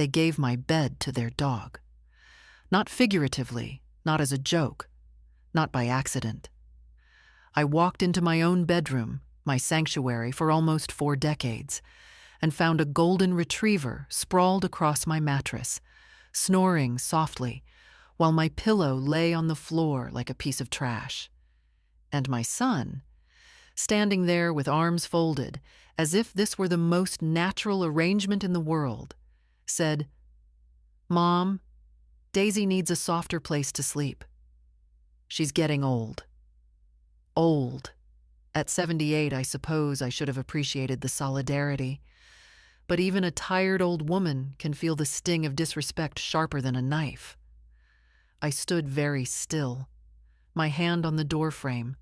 They gave my bed to their dog. Not figuratively, not as a joke, not by accident. I walked into my own bedroom, my sanctuary for almost 4 decades, and found a golden retriever sprawled across my mattress, snoring softly, while my pillow lay on the floor like a piece of trash. And my son, standing there with arms folded, as if this were the most natural arrangement in the world, said, "Mom, Daisy needs a softer place to sleep. She's getting old." Old. At 78, I suppose I should have appreciated the solidarity. But even a tired old woman can feel the sting of disrespect sharper than a knife. I stood very still, my hand on the doorframe,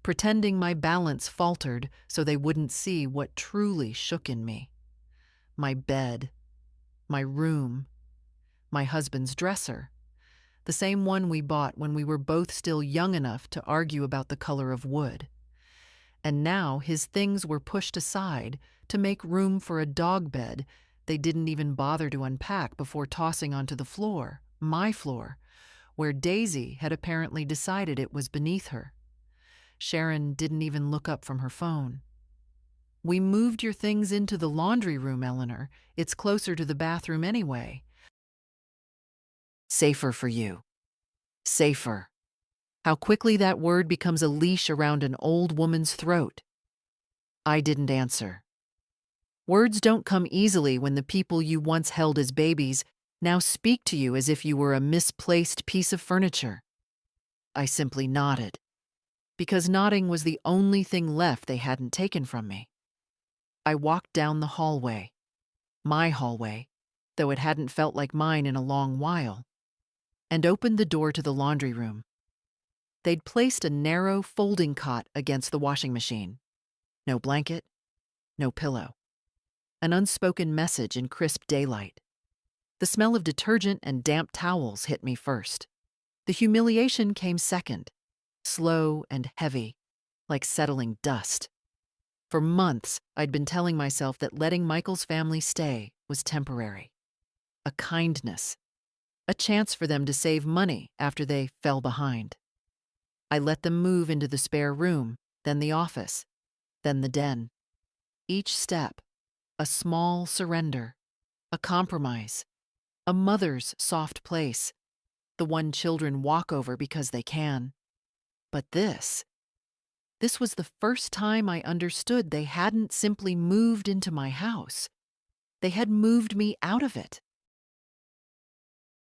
pretending my balance faltered so they wouldn't see what truly shook in me. My bed, my room, my husband's dresser, the same one we bought when we were both still young enough to argue about the color of wood. And now his things were pushed aside to make room for a dog bed they didn't even bother to unpack before tossing onto the floor, my floor, where Daisy had apparently decided it was beneath her. Sharon didn't even look up from her phone. "We moved your things into the laundry room, Eleanor. It's closer to the bathroom anyway." Safer for you. Safer. How quickly that word becomes a leash around an old woman's throat. I didn't answer. Words don't come easily when the people you once held as babies now speak to you as if you were a misplaced piece of furniture. I simply nodded, because nodding was the only thing left they hadn't taken from me. I walked down the hallway, my hallway, though it hadn't felt like mine in a long while, and opened the door to the laundry room. They'd placed a narrow folding cot against the washing machine. No blanket, no pillow. An unspoken message in crisp daylight. The smell of detergent and damp towels hit me first. The humiliation came second, slow and heavy, like settling dust. For months, I'd been telling myself that letting Michael's family stay was temporary. A kindness. A chance for them to save money after they fell behind. I let them move into the spare room, then the office, then the den. Each step, a small surrender, a compromise, a mother's soft place, the one children walk over because they can. But this was the first time I understood they hadn't simply moved into my house. They had moved me out of it.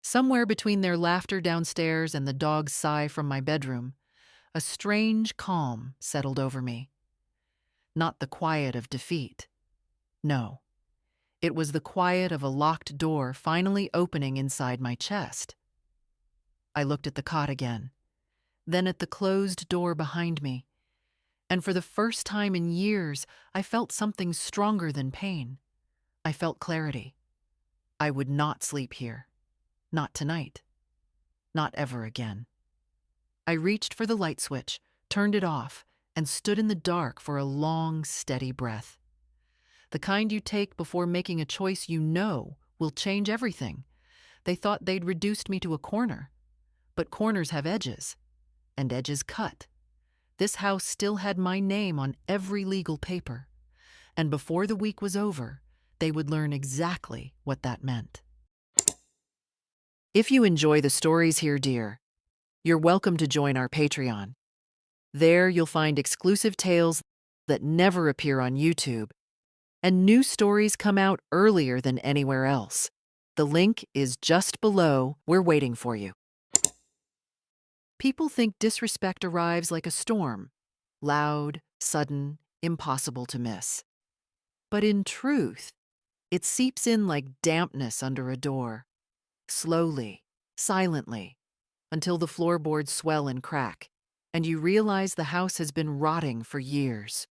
Somewhere between their laughter downstairs and the dog's sigh from my bedroom, a strange calm settled over me. Not the quiet of defeat. No, it was the quiet of a locked door finally opening inside my chest. I looked at the cot again, then at the closed door behind me, and for the first time in years, I felt something stronger than pain. I felt clarity. I would not sleep here. Not tonight. Not ever again. I reached for the light switch, turned it off, and stood in the dark for a long, steady breath. The kind you take before making a choice you know will change everything. They thought they'd reduced me to a corner. But corners have edges, and edges cut. This house still had my name on every legal paper, and before the week was over, they would learn exactly what that meant. If you enjoy the stories here, dear, you're welcome to join our Patreon. There you'll find exclusive tales that never appear on YouTube, and new stories come out earlier than anywhere else. The link is just below. We're waiting for you. People think disrespect arrives like a storm, loud, sudden, impossible to miss. But in truth, it seeps in like dampness under a door, slowly, silently, until the floorboards swell and crack, and you realize the house has been rotting for years.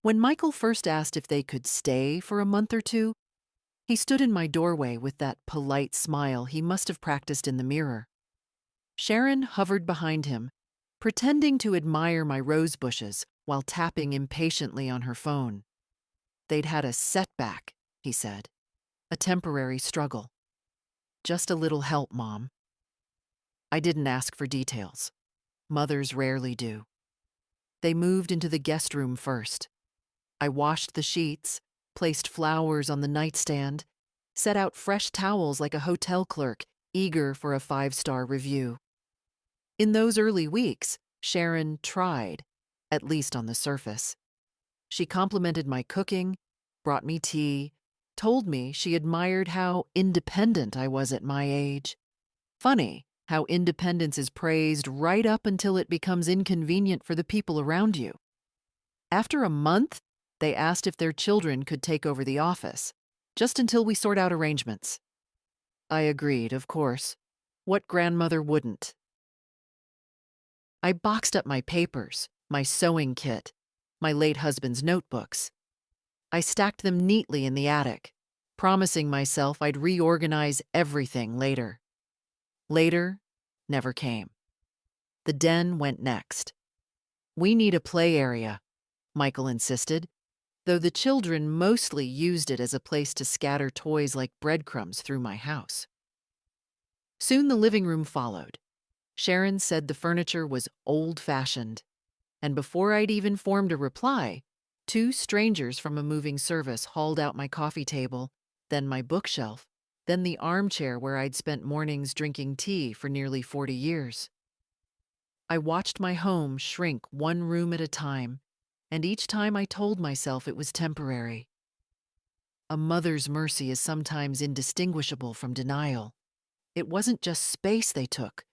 When Michael first asked if they could stay for a month or two, he stood in my doorway with that polite smile he must have practiced in the mirror. Sharon hovered behind him, pretending to admire my rose bushes while tapping impatiently on her phone. They'd had a setback, he said. A temporary struggle. Just a little help, Mom. I didn't ask for details. Mothers rarely do. They moved into the guest room first. I washed the sheets, placed flowers on the nightstand, set out fresh towels like a hotel clerk, eager for a 5-star review. In those early weeks, Sharon tried, at least on the surface. She complimented my cooking, brought me tea, told me she admired how independent I was at my age. Funny how independence is praised right up until it becomes inconvenient for the people around you. After a month, they asked if their children could take over the office, just until we sort out arrangements. I agreed, of course. What grandmother wouldn't? I boxed up my papers, my sewing kit, my late husband's notebooks. I stacked them neatly in the attic, promising myself I'd reorganize everything later. Later never came. The den went next. We need a play area, Michael insisted, though the children mostly used it as a place to scatter toys like breadcrumbs through my house. Soon the living room followed. Sharon said the furniture was old-fashioned, and before I'd even formed a reply, 2 strangers from a moving service hauled out my coffee table, then my bookshelf, then the armchair where I'd spent mornings drinking tea for nearly 40 years. I watched my home shrink one room at a time, and each time I told myself it was temporary. A mother's mercy is sometimes indistinguishable from denial. It wasn't just space they took,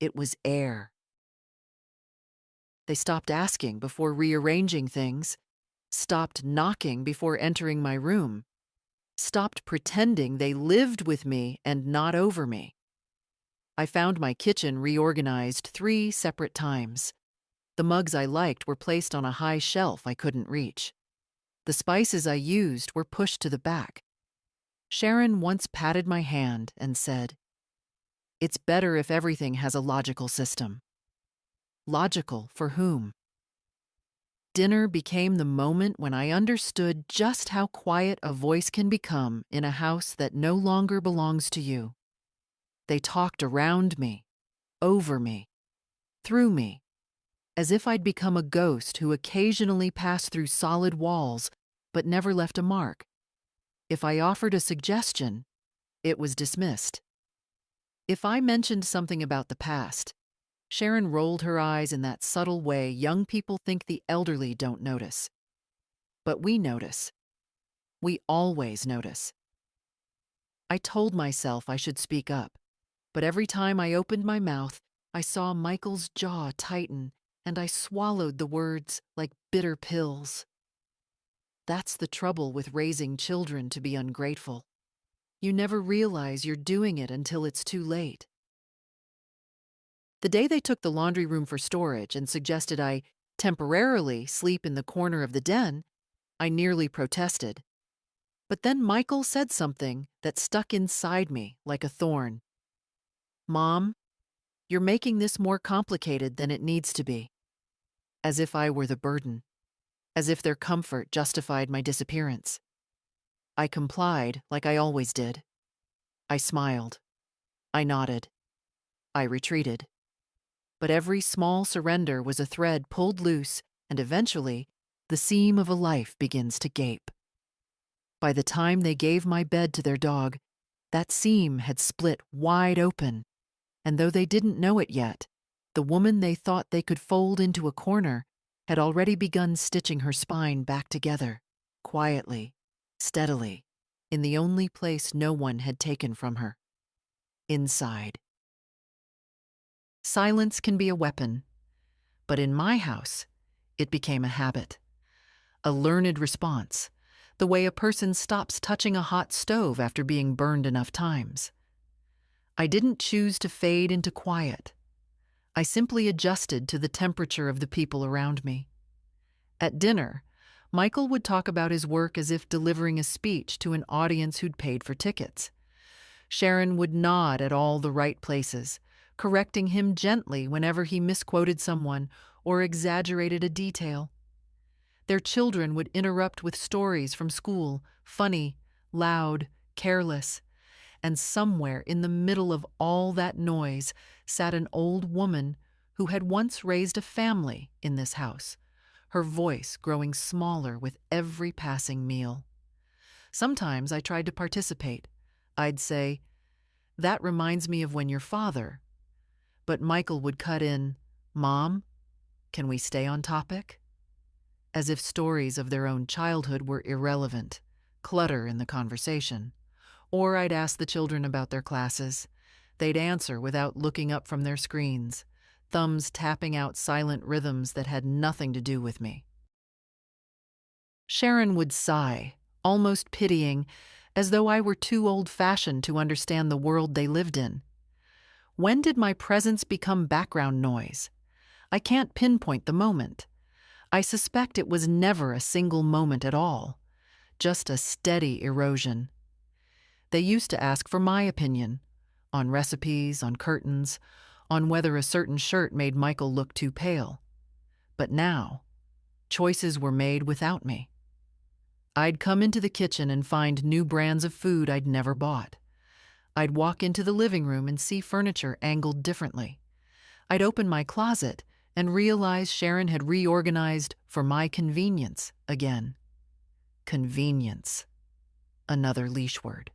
it was air. They stopped asking before rearranging things, stopped knocking before entering my room, stopped pretending they lived with me and not over me. I found my kitchen reorganized 3 separate times. The mugs I liked were placed on a high shelf I couldn't reach. The spices I used were pushed to the back. Sharon once patted my hand and said, "It's better if everything has a logical system." Logical for whom? Dinner became the moment when I understood just how quiet a voice can become in a house that no longer belongs to you. They talked around me, over me, through me, as if I'd become a ghost who occasionally passed through solid walls but never left a mark. If I offered a suggestion, it was dismissed. If I mentioned something about the past, Sharon rolled her eyes in that subtle way young people think the elderly don't notice. But we notice. We always notice. I told myself I should speak up, but every time I opened my mouth, I saw Michael's jaw tighten, and I swallowed the words like bitter pills. That's the trouble with raising children to be ungrateful. You never realize you're doing it until it's too late. The day they took the laundry room for storage and suggested I temporarily sleep in the corner of the den, I nearly protested. But then Michael said something that stuck inside me like a thorn. "Mom, you're making this more complicated than it needs to be." As if I were the burden. As if their comfort justified my disappearance. I complied like I always did. I smiled. I nodded. I retreated. But every small surrender was a thread pulled loose, and eventually, the seam of a life begins to gape. By the time they gave my bed to their dog, that seam had split wide open, and though they didn't know it yet, the woman they thought they could fold into a corner had already begun stitching her spine back together, quietly, steadily, in the only place no one had taken from her. Inside. Silence can be a weapon, but in my house, it became a habit. A learned response, the way a person stops touching a hot stove after being burned enough times. I didn't choose to fade into quiet. I simply adjusted to the temperature of the people around me. At dinner, Michael would talk about his work as if delivering a speech to an audience who'd paid for tickets. Sharon would nod at all the right places, correcting him gently whenever he misquoted someone or exaggerated a detail. Their children would interrupt with stories from school, funny, loud, careless, and somewhere in the middle of all that noise sat an old woman who had once raised a family in this house, her voice growing smaller with every passing meal. Sometimes I tried to participate. I'd say, "That reminds me of when your father," but Michael would cut in, "Mom, can we stay on topic?" As if stories of their own childhood were irrelevant, clutter in the conversation. Or I'd ask the children about their classes. They'd answer without looking up from their screens, thumbs tapping out silent rhythms that had nothing to do with me. Sharon would sigh, almost pitying, as though I were too old-fashioned to understand the world they lived in. When did my presence become background noise? I can't pinpoint the moment. I suspect it was never a single moment at all, just a steady erosion. They used to ask for my opinion, on recipes, on curtains, on whether a certain shirt made Michael look too pale. But now, choices were made without me. I'd come into the kitchen and find new brands of food I'd never bought. I'd walk into the living room and see furniture angled differently. I'd open my closet and realize Sharon had reorganized for my convenience again. Convenience. Another leash word.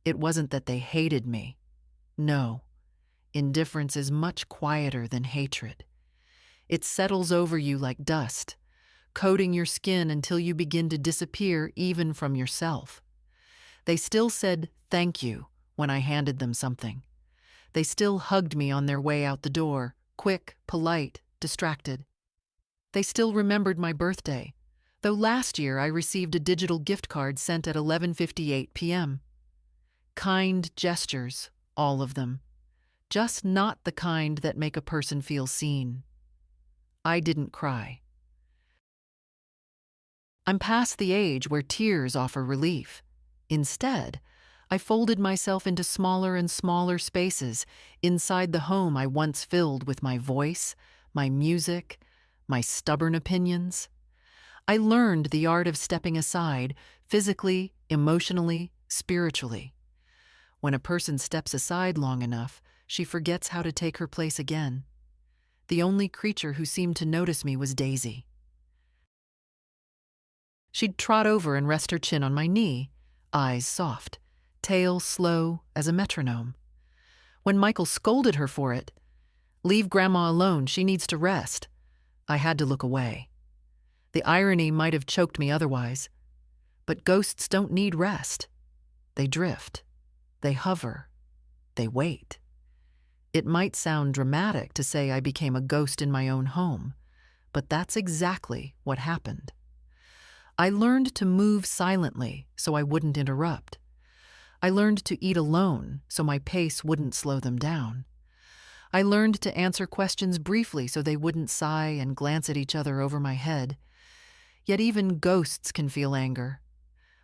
It wasn't that they hated me. No. Indifference is much quieter than hatred. It settles over you like dust, coating your skin until you begin to disappear even from yourself. They still said thank you when I handed them something. They still hugged me on their way out the door, quick, polite, distracted. They still remembered my birthday, though last year I received a digital gift card sent at 11:58 p.m. Kind gestures, all of them. Just not the kind that make a person feel seen. I didn't cry. I'm past the age where tears offer relief. Instead, I folded myself into smaller and smaller spaces inside the home I once filled with my voice, my music, my stubborn opinions. I learned the art of stepping aside, physically, emotionally, spiritually. When a person steps aside long enough, she forgets how to take her place again. The only creature who seemed to notice me was Daisy. She'd trot over and rest her chin on my knee, eyes soft, tail slow as a metronome. When Michael scolded her for it, "Leave Grandma alone, she needs to rest," I had to look away. The irony might have choked me otherwise, but ghosts don't need rest. They drift, they hover, they wait. It might sound dramatic to say I became a ghost in my own home, but that's exactly what happened. I learned to move silently so I wouldn't interrupt. I learned to eat alone so my pace wouldn't slow them down. I learned to answer questions briefly so they wouldn't sigh and glance at each other over my head. Yet even ghosts can feel anger.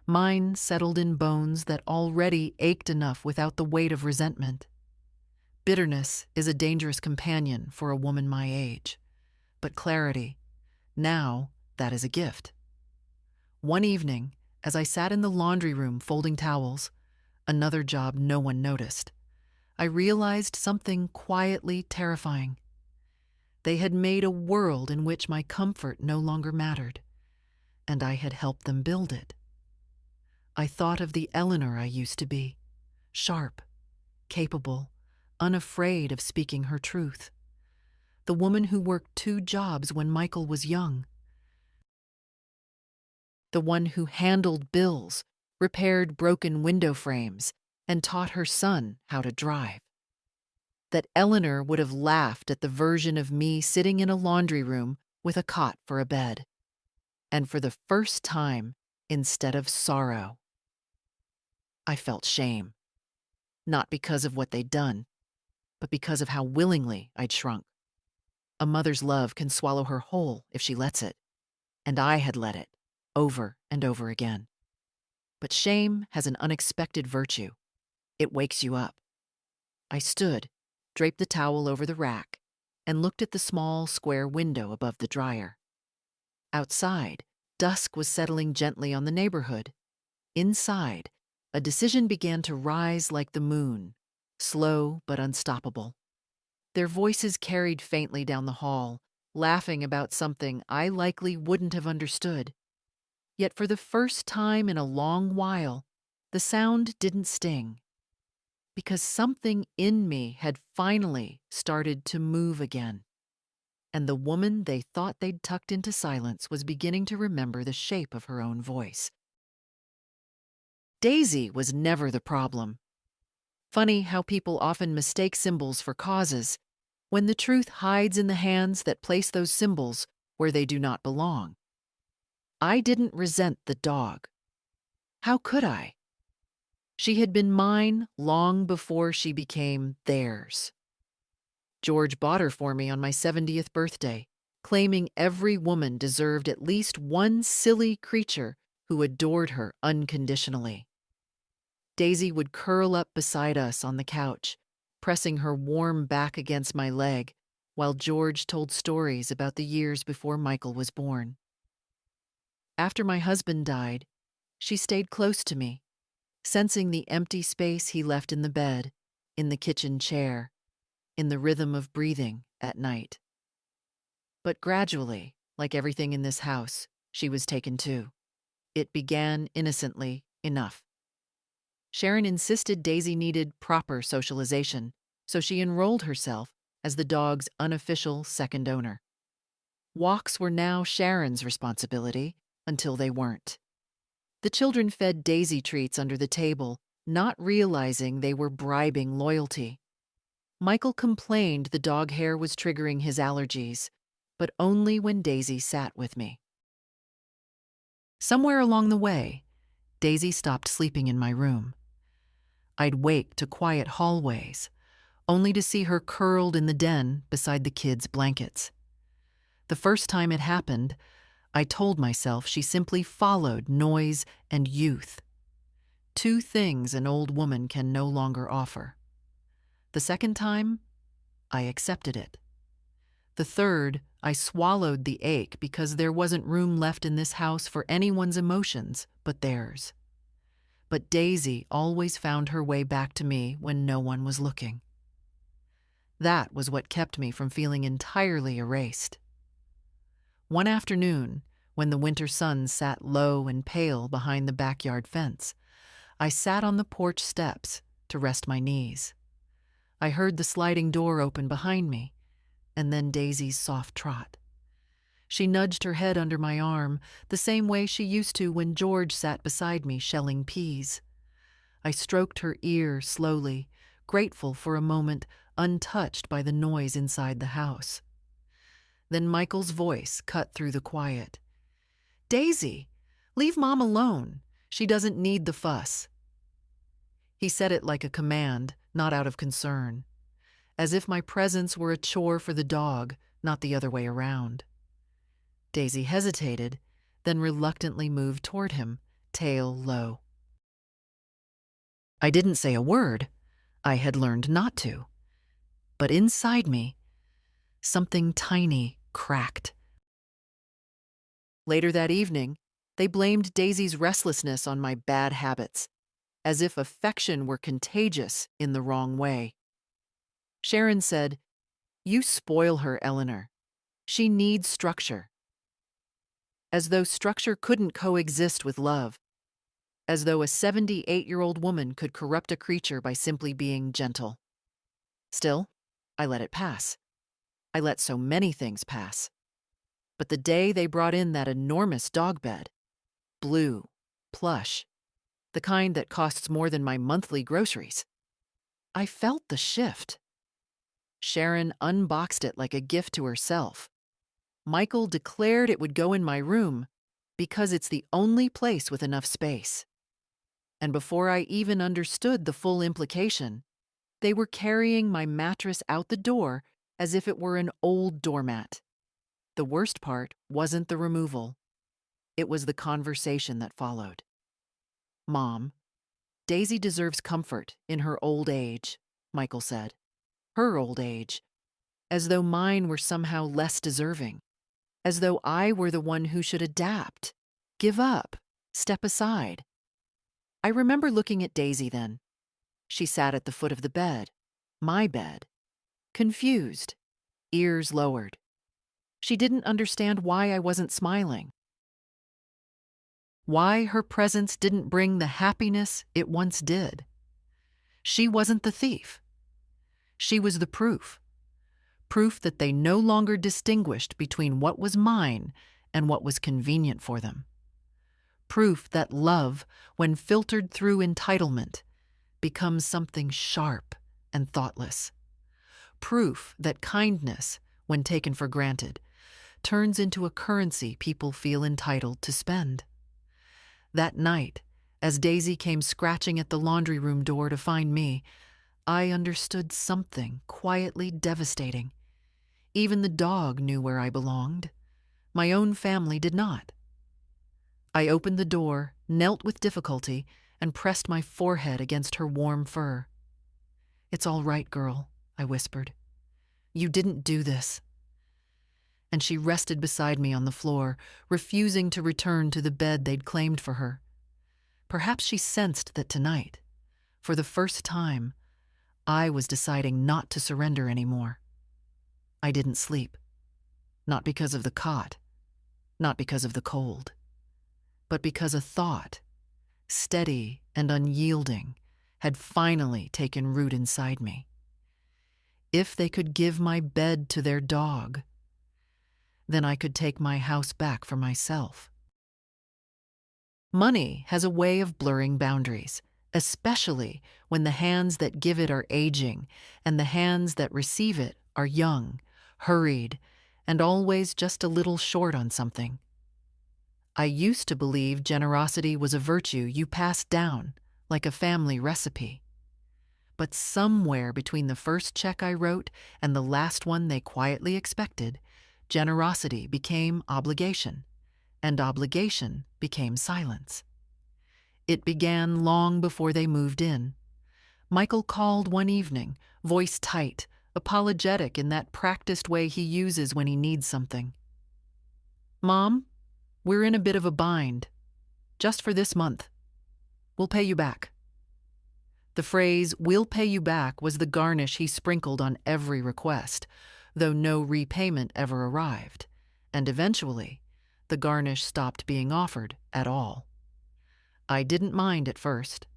Mine settled in bones that already ached enough without the weight of resentment. Bitterness is a dangerous companion for a woman my age. But clarity, now that is a gift. One evening, as I sat in the laundry room folding towels, another job no one noticed, I realized something quietly terrifying. They had made a world in which my comfort no longer mattered, and I had helped them build it. I thought of the Eleanor I used to be, sharp, capable, unafraid of speaking her truth. The woman who worked 2 jobs when Michael was young. The one who handled bills, repaired broken window frames, and taught her son how to drive. That Eleanor would have laughed at the version of me sitting in a laundry room with a cot for a bed. And for the first time, instead of sorrow, I felt shame. Not because of what they'd done, but because of how willingly I'd shrunk. A mother's love can swallow her whole if she lets it, and I had let it, over and over again. But shame has an unexpected virtue. It wakes you up. I stood, draped the towel over the rack, and looked at the small, square window above the dryer. Outside, dusk was settling gently on the neighborhood. Inside, a decision began to rise like the moon, slow but unstoppable. Their voices carried faintly down the hall, laughing about something I likely wouldn't have understood. Yet for the first time in a long while, the sound didn't sting, because something in me had finally started to move again. And the woman they thought they'd tucked into silence was beginning to remember the shape of her own voice. Daisy was never the problem. Funny how people often mistake symbols for causes, when the truth hides in the hands that place those symbols where they do not belong. I didn't resent the dog. How could I? She had been mine long before she became theirs. George bought her for me on my 70th birthday, claiming every woman deserved at least one silly creature who adored her unconditionally. Daisy would curl up beside us on the couch, pressing her warm back against my leg, while George told stories about the years before Michael was born. After my husband died, she stayed close to me, sensing the empty space he left in the bed, in the kitchen chair, in the rhythm of breathing at night. But gradually, like everything in this house, she was taken too. It began innocently enough. Sharon insisted Daisy needed proper socialization, so she enrolled herself as the dog's unofficial second owner. Walks were now Sharon's responsibility until they weren't. The children fed Daisy treats under the table, not realizing they were bribing loyalty. Michael complained the dog hair was triggering his allergies, but only when Daisy sat with me. Somewhere along the way, Daisy stopped sleeping in my room. I'd wake to quiet hallways, only to see her curled in the den beside the kids' blankets. The first time it happened, I told myself she simply followed noise and youth. Two things an old woman can no longer offer. The second time, I accepted it. The third, I swallowed the ache because there wasn't room left in this house for anyone's emotions but theirs. But Daisy always found her way back to me when no one was looking. That was what kept me from feeling entirely erased. One afternoon, when the winter sun sat low and pale behind the backyard fence, I sat on the porch steps to rest my knees. I heard the sliding door open behind me, and then Daisy's soft trot. She nudged her head under my arm, the same way she used to when George sat beside me shelling peas. I stroked her ear slowly, grateful for a moment untouched by the noise inside the house. Then Michael's voice cut through the quiet. "Daisy, leave Mom alone. She doesn't need the fuss." He said it like a command, not out of concern, as if my presence were a chore for the dog, not the other way around. Daisy hesitated, then reluctantly moved toward him, tail low. I didn't say a word. I had learned not to. But inside me, something tiny cracked. Later that evening, they blamed Daisy's restlessness on my bad habits, as if affection were contagious in the wrong way. Sharon said, "You spoil her, Eleanor. She needs structure." As though structure couldn't coexist with love. As though a 78-year-old woman could corrupt a creature by simply being gentle. Still, I let it pass. I let so many things pass. But the day they brought in that enormous dog bed, blue, plush, the kind that costs more than my monthly groceries, I felt the shift. Sharon unboxed it like a gift to herself. Michael declared it would go in my room because it's the only place with enough space. And before I even understood the full implication, they were carrying my mattress out the door as if it were an old doormat. The worst part wasn't the removal. It was the conversation that followed. "Mom, Daisy deserves comfort in her old age," Michael said. Her old age. As though mine were somehow less deserving. As though I were the one who should adapt, give up, step aside. I remember looking at Daisy then. She sat at the foot of the bed, my bed, confused, ears lowered. She didn't understand why I wasn't smiling, why her presence didn't bring the happiness it once did. She wasn't the thief. She was the proof that they no longer distinguished between what was mine and what was convenient for them. Proof that love, when filtered through entitlement, becomes something sharp and thoughtless. Proof that kindness, when taken for granted, turns into a currency people feel entitled to spend. That night, as Daisy came scratching at the laundry room door to find me, I understood something quietly devastating. Even the dog knew where I belonged. My own family did not. I opened the door, knelt with difficulty, and pressed my forehead against her warm fur. "It's all right, girl," I whispered. "You didn't do this." And she rested beside me on the floor, refusing to return to the bed they'd claimed for her. Perhaps she sensed that tonight, for the first time, I was deciding not to surrender anymore. I didn't sleep. Not because of the cot, not because of the cold, but because a thought, steady and unyielding, had finally taken root inside me. If they could give my bed to their dog, then I could take my house back for myself. Money has a way of blurring boundaries, especially when the hands that give it are aging and the hands that receive it are young, hurried, and always just a little short on something. I used to believe generosity was a virtue you passed down, like a family recipe. But somewhere between the first check I wrote and the last one they quietly expected, generosity became obligation, and obligation became silence. It began long before they moved in. Michael called one evening, voice tight, apologetic in that practiced way he uses when he needs something. "Mom, we're in a bit of a bind. Just for this month. We'll pay you back." The phrase, "we'll pay you back," was the garnish he sprinkled on every request, though no repayment ever arrived, and eventually, the garnish stopped being offered at all. I didn't mind at first.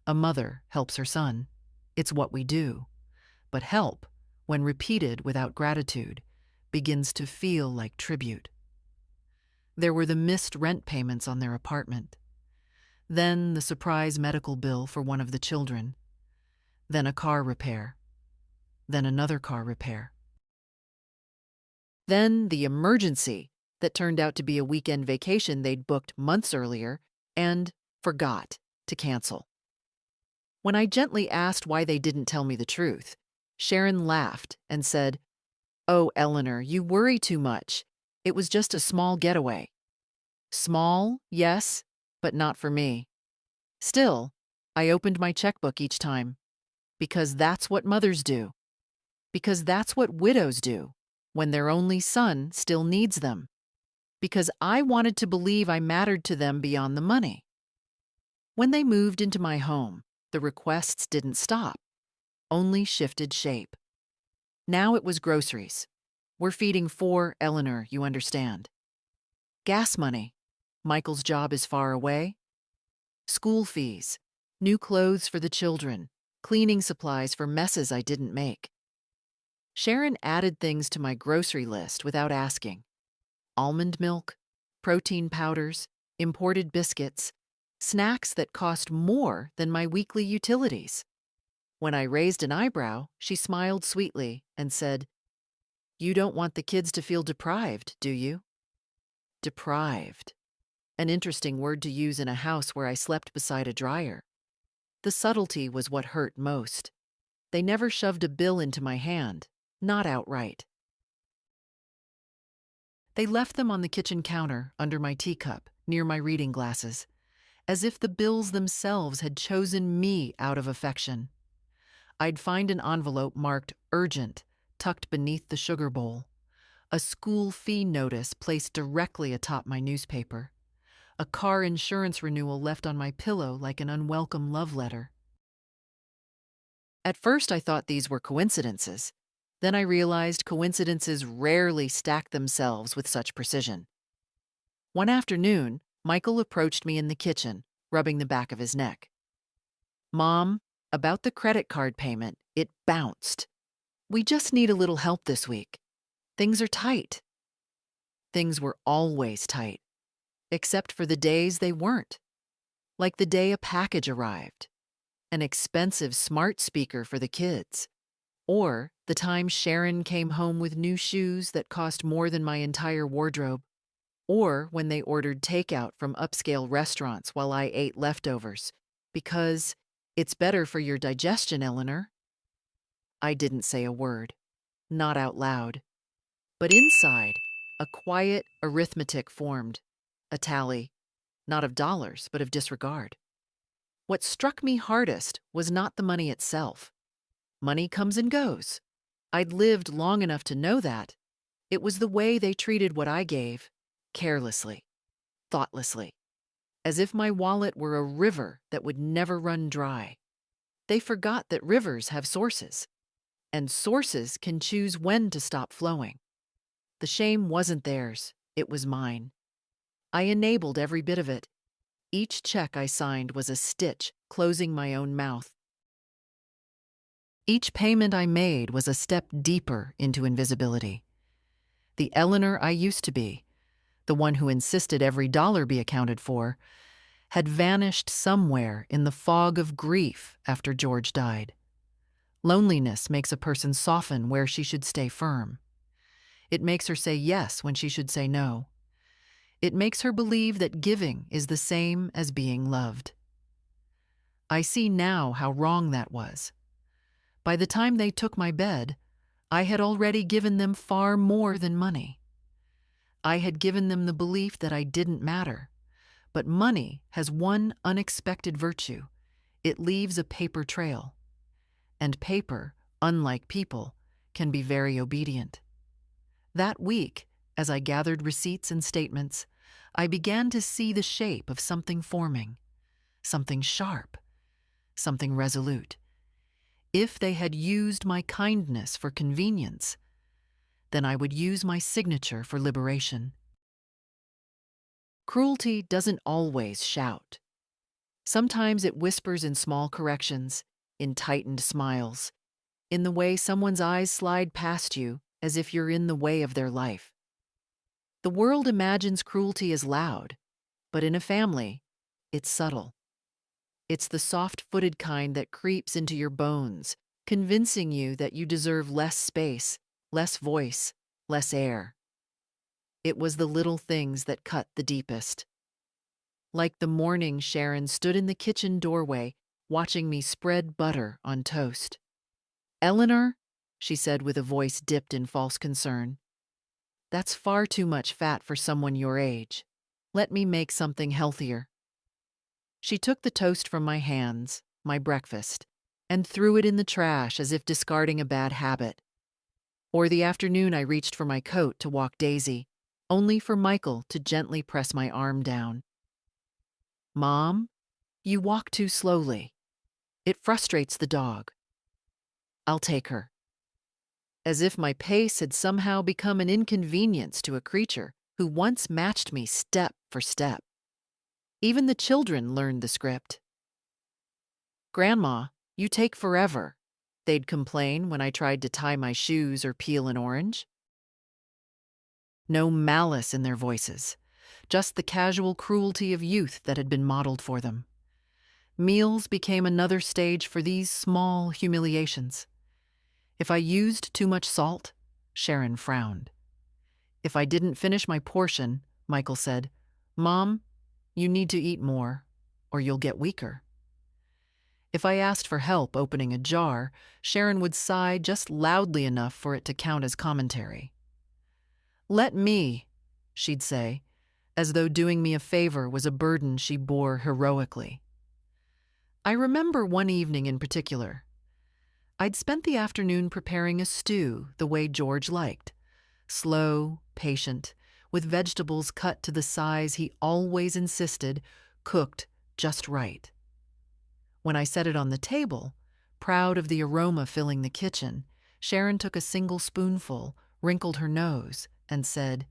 A mother helps her son. It's what we do. But help, when repeated without gratitude, begins to feel like tribute. There were the missed rent payments on their apartment. Then the surprise medical bill for one of the children. Then a car repair. Then another car repair. Then the emergency that turned out to be a weekend vacation they'd booked months earlier and forgot to cancel. When I gently asked why they didn't tell me the truth, Sharon laughed and said, "Oh, Eleanor, you worry too much. It was just a small getaway." Small, yes, but not for me. Still, I opened my checkbook each time. Because that's what mothers do. Because that's what widows do when their only son still needs them. Because I wanted to believe I mattered to them beyond the money. When they moved into my home, the requests didn't stop, only shifted shape. Now it was groceries. We're feeding 4, Eleanor, you understand. Gas money. Michael's job is far away. School fees. New clothes for the children. Cleaning supplies for messes I didn't make. Sharon added things to my grocery list without asking. Almond milk, protein powders, imported biscuits, snacks that cost more than my weekly utilities. When I raised an eyebrow, she smiled sweetly and said, "You don't want the kids to feel deprived, do you?" Deprived. An interesting word to use in a house where I slept beside a dryer. The subtlety was what hurt most. They never shoved a bill into my hand, not outright. They left them on the kitchen counter, under my teacup, near my reading glasses, as if the bills themselves had chosen me out of affection. I'd find an envelope marked urgent, tucked beneath the sugar bowl, a school fee notice placed directly atop my newspaper, a car insurance renewal left on my pillow like an unwelcome love letter. At first, I thought these were coincidences. Then I realized coincidences rarely stack themselves with such precision. One afternoon, Michael approached me in the kitchen, rubbing the back of his neck. "Mom, about the credit card payment, it bounced. We just need a little help this week. Things are tight." Things were always tight, except for the days they weren't. Like the day a package arrived, an expensive smart speaker for the kids, or the time Sharon came home with new shoes that cost more than my entire wardrobe, or when they ordered takeout from upscale restaurants while I ate leftovers, because it's better for your digestion, Eleanor. I didn't say a word, not out loud. But inside, a quiet arithmetic formed, a tally, not of dollars, but of disregard. What struck me hardest was not the money itself. Money comes and goes. I'd lived long enough to know that. It was the way they treated what I gave, carelessly, thoughtlessly, as if my wallet were a river that would never run dry. They forgot that rivers have sources, and sources can choose when to stop flowing. The shame wasn't theirs, it was mine. I enabled every bit of it. Each check I signed was a stitch closing my own mouth. Each payment I made was a step deeper into invisibility. The Eleanor I used to be, the one who insisted every dollar be accounted for, had vanished somewhere in the fog of grief after George died. Loneliness makes a person soften where she should stay firm. It makes her say yes when she should say no. It makes her believe that giving is the same as being loved. I see now how wrong that was. By the time they took my bed, I had already given them far more than money. I had given them the belief that I didn't matter. But money has one unexpected virtue. It leaves a paper trail. And paper, unlike people, can be very obedient. That week, as I gathered receipts and statements, I began to see the shape of something forming, something sharp, something resolute. If they had used my kindness for convenience, then I would use my signature for liberation. Cruelty doesn't always shout. Sometimes it whispers in small corrections, in tightened smiles, in the way someone's eyes slide past you as if you're in the way of their life. The world imagines cruelty as loud, but in a family, it's subtle. It's the soft-footed kind that creeps into your bones, convincing you that you deserve less space, less voice, less air. It was the little things that cut the deepest. Like the morning Sharon stood in the kitchen doorway, watching me spread butter on toast. "Eleanor," she said with a voice dipped in false concern, "that's far too much fat for someone your age. Let me make something healthier." She took the toast from my hands, my breakfast, and threw it in the trash as if discarding a bad habit. Or the afternoon I reached for my coat to walk Daisy, only for Michael to gently press my arm down. "Mom, you walk too slowly. It frustrates the dog. I'll take her." As if my pace had somehow become an inconvenience to a creature who once matched me step for step. Even the children learned the script. "Grandma, you take forever," they'd complain when I tried to tie my shoes or peel an orange. No malice in their voices, just the casual cruelty of youth that had been modeled for them. Meals became another stage for these small humiliations. If I used too much salt, Sharon frowned. If I didn't finish my portion, Michael said, "Mom, you need to eat more, or you'll get weaker." If I asked for help opening a jar, Sharon would sigh just loudly enough for it to count as commentary. "Let me," she'd say, as though doing me a favor was a burden she bore heroically. I remember one evening in particular. I'd spent the afternoon preparing a stew the way George liked, slow, patient, with vegetables cut to the size he always insisted, cooked just right. When I set it on the table, proud of the aroma filling the kitchen, Sharon took a single spoonful, wrinkled her nose, and said,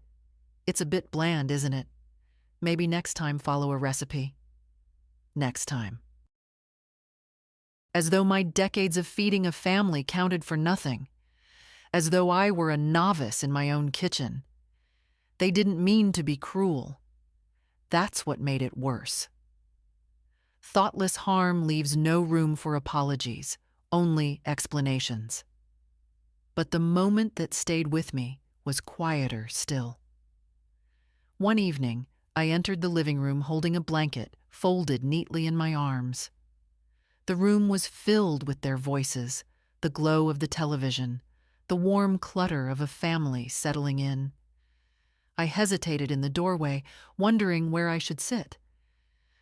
"It's a bit bland, isn't it? Maybe next time follow a recipe." Next time. As though my decades of feeding a family counted for nothing. As though I were a novice in my own kitchen. They didn't mean to be cruel. That's what made it worse. Thoughtless harm leaves no room for apologies, only explanations. But the moment that stayed with me was quieter still. One evening, I entered the living room holding a blanket folded neatly in my arms. The room was filled with their voices, the glow of the television, the warm clutter of a family settling in. I hesitated in the doorway, wondering where I should sit.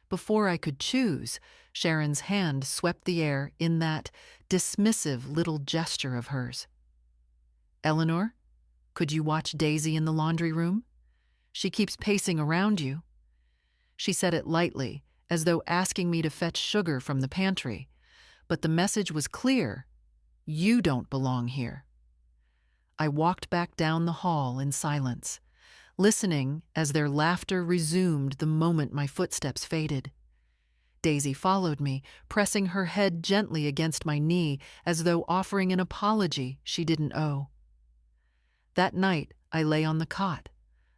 Before I could choose, Sharon's hand swept the air in that dismissive little gesture of hers. "Eleanor, could you watch Daisy in the laundry room? She keeps pacing around you." She said it lightly, as though asking me to fetch sugar from the pantry, but the message was clear: you don't belong here. I walked back down the hall in silence, listening as their laughter resumed the moment my footsteps faded. Daisy followed me, pressing her head gently against my knee as though offering an apology she didn't owe. That night, I lay on the cot,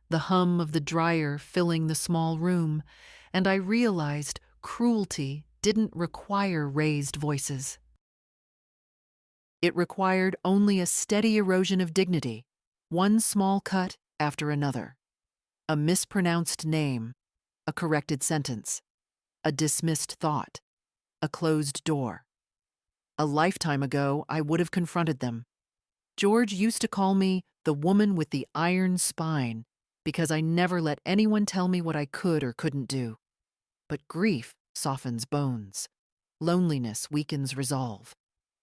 the hum of the dryer filling the small room, and I realized cruelty didn't require raised voices. It required only a steady erosion of dignity, one small cut after another. A mispronounced name, a corrected sentence, a dismissed thought, a closed door. A lifetime ago, I would have confronted them. George used to call me the woman with the iron spine because I never let anyone tell me what I could or couldn't do. But grief softens bones, loneliness weakens resolve,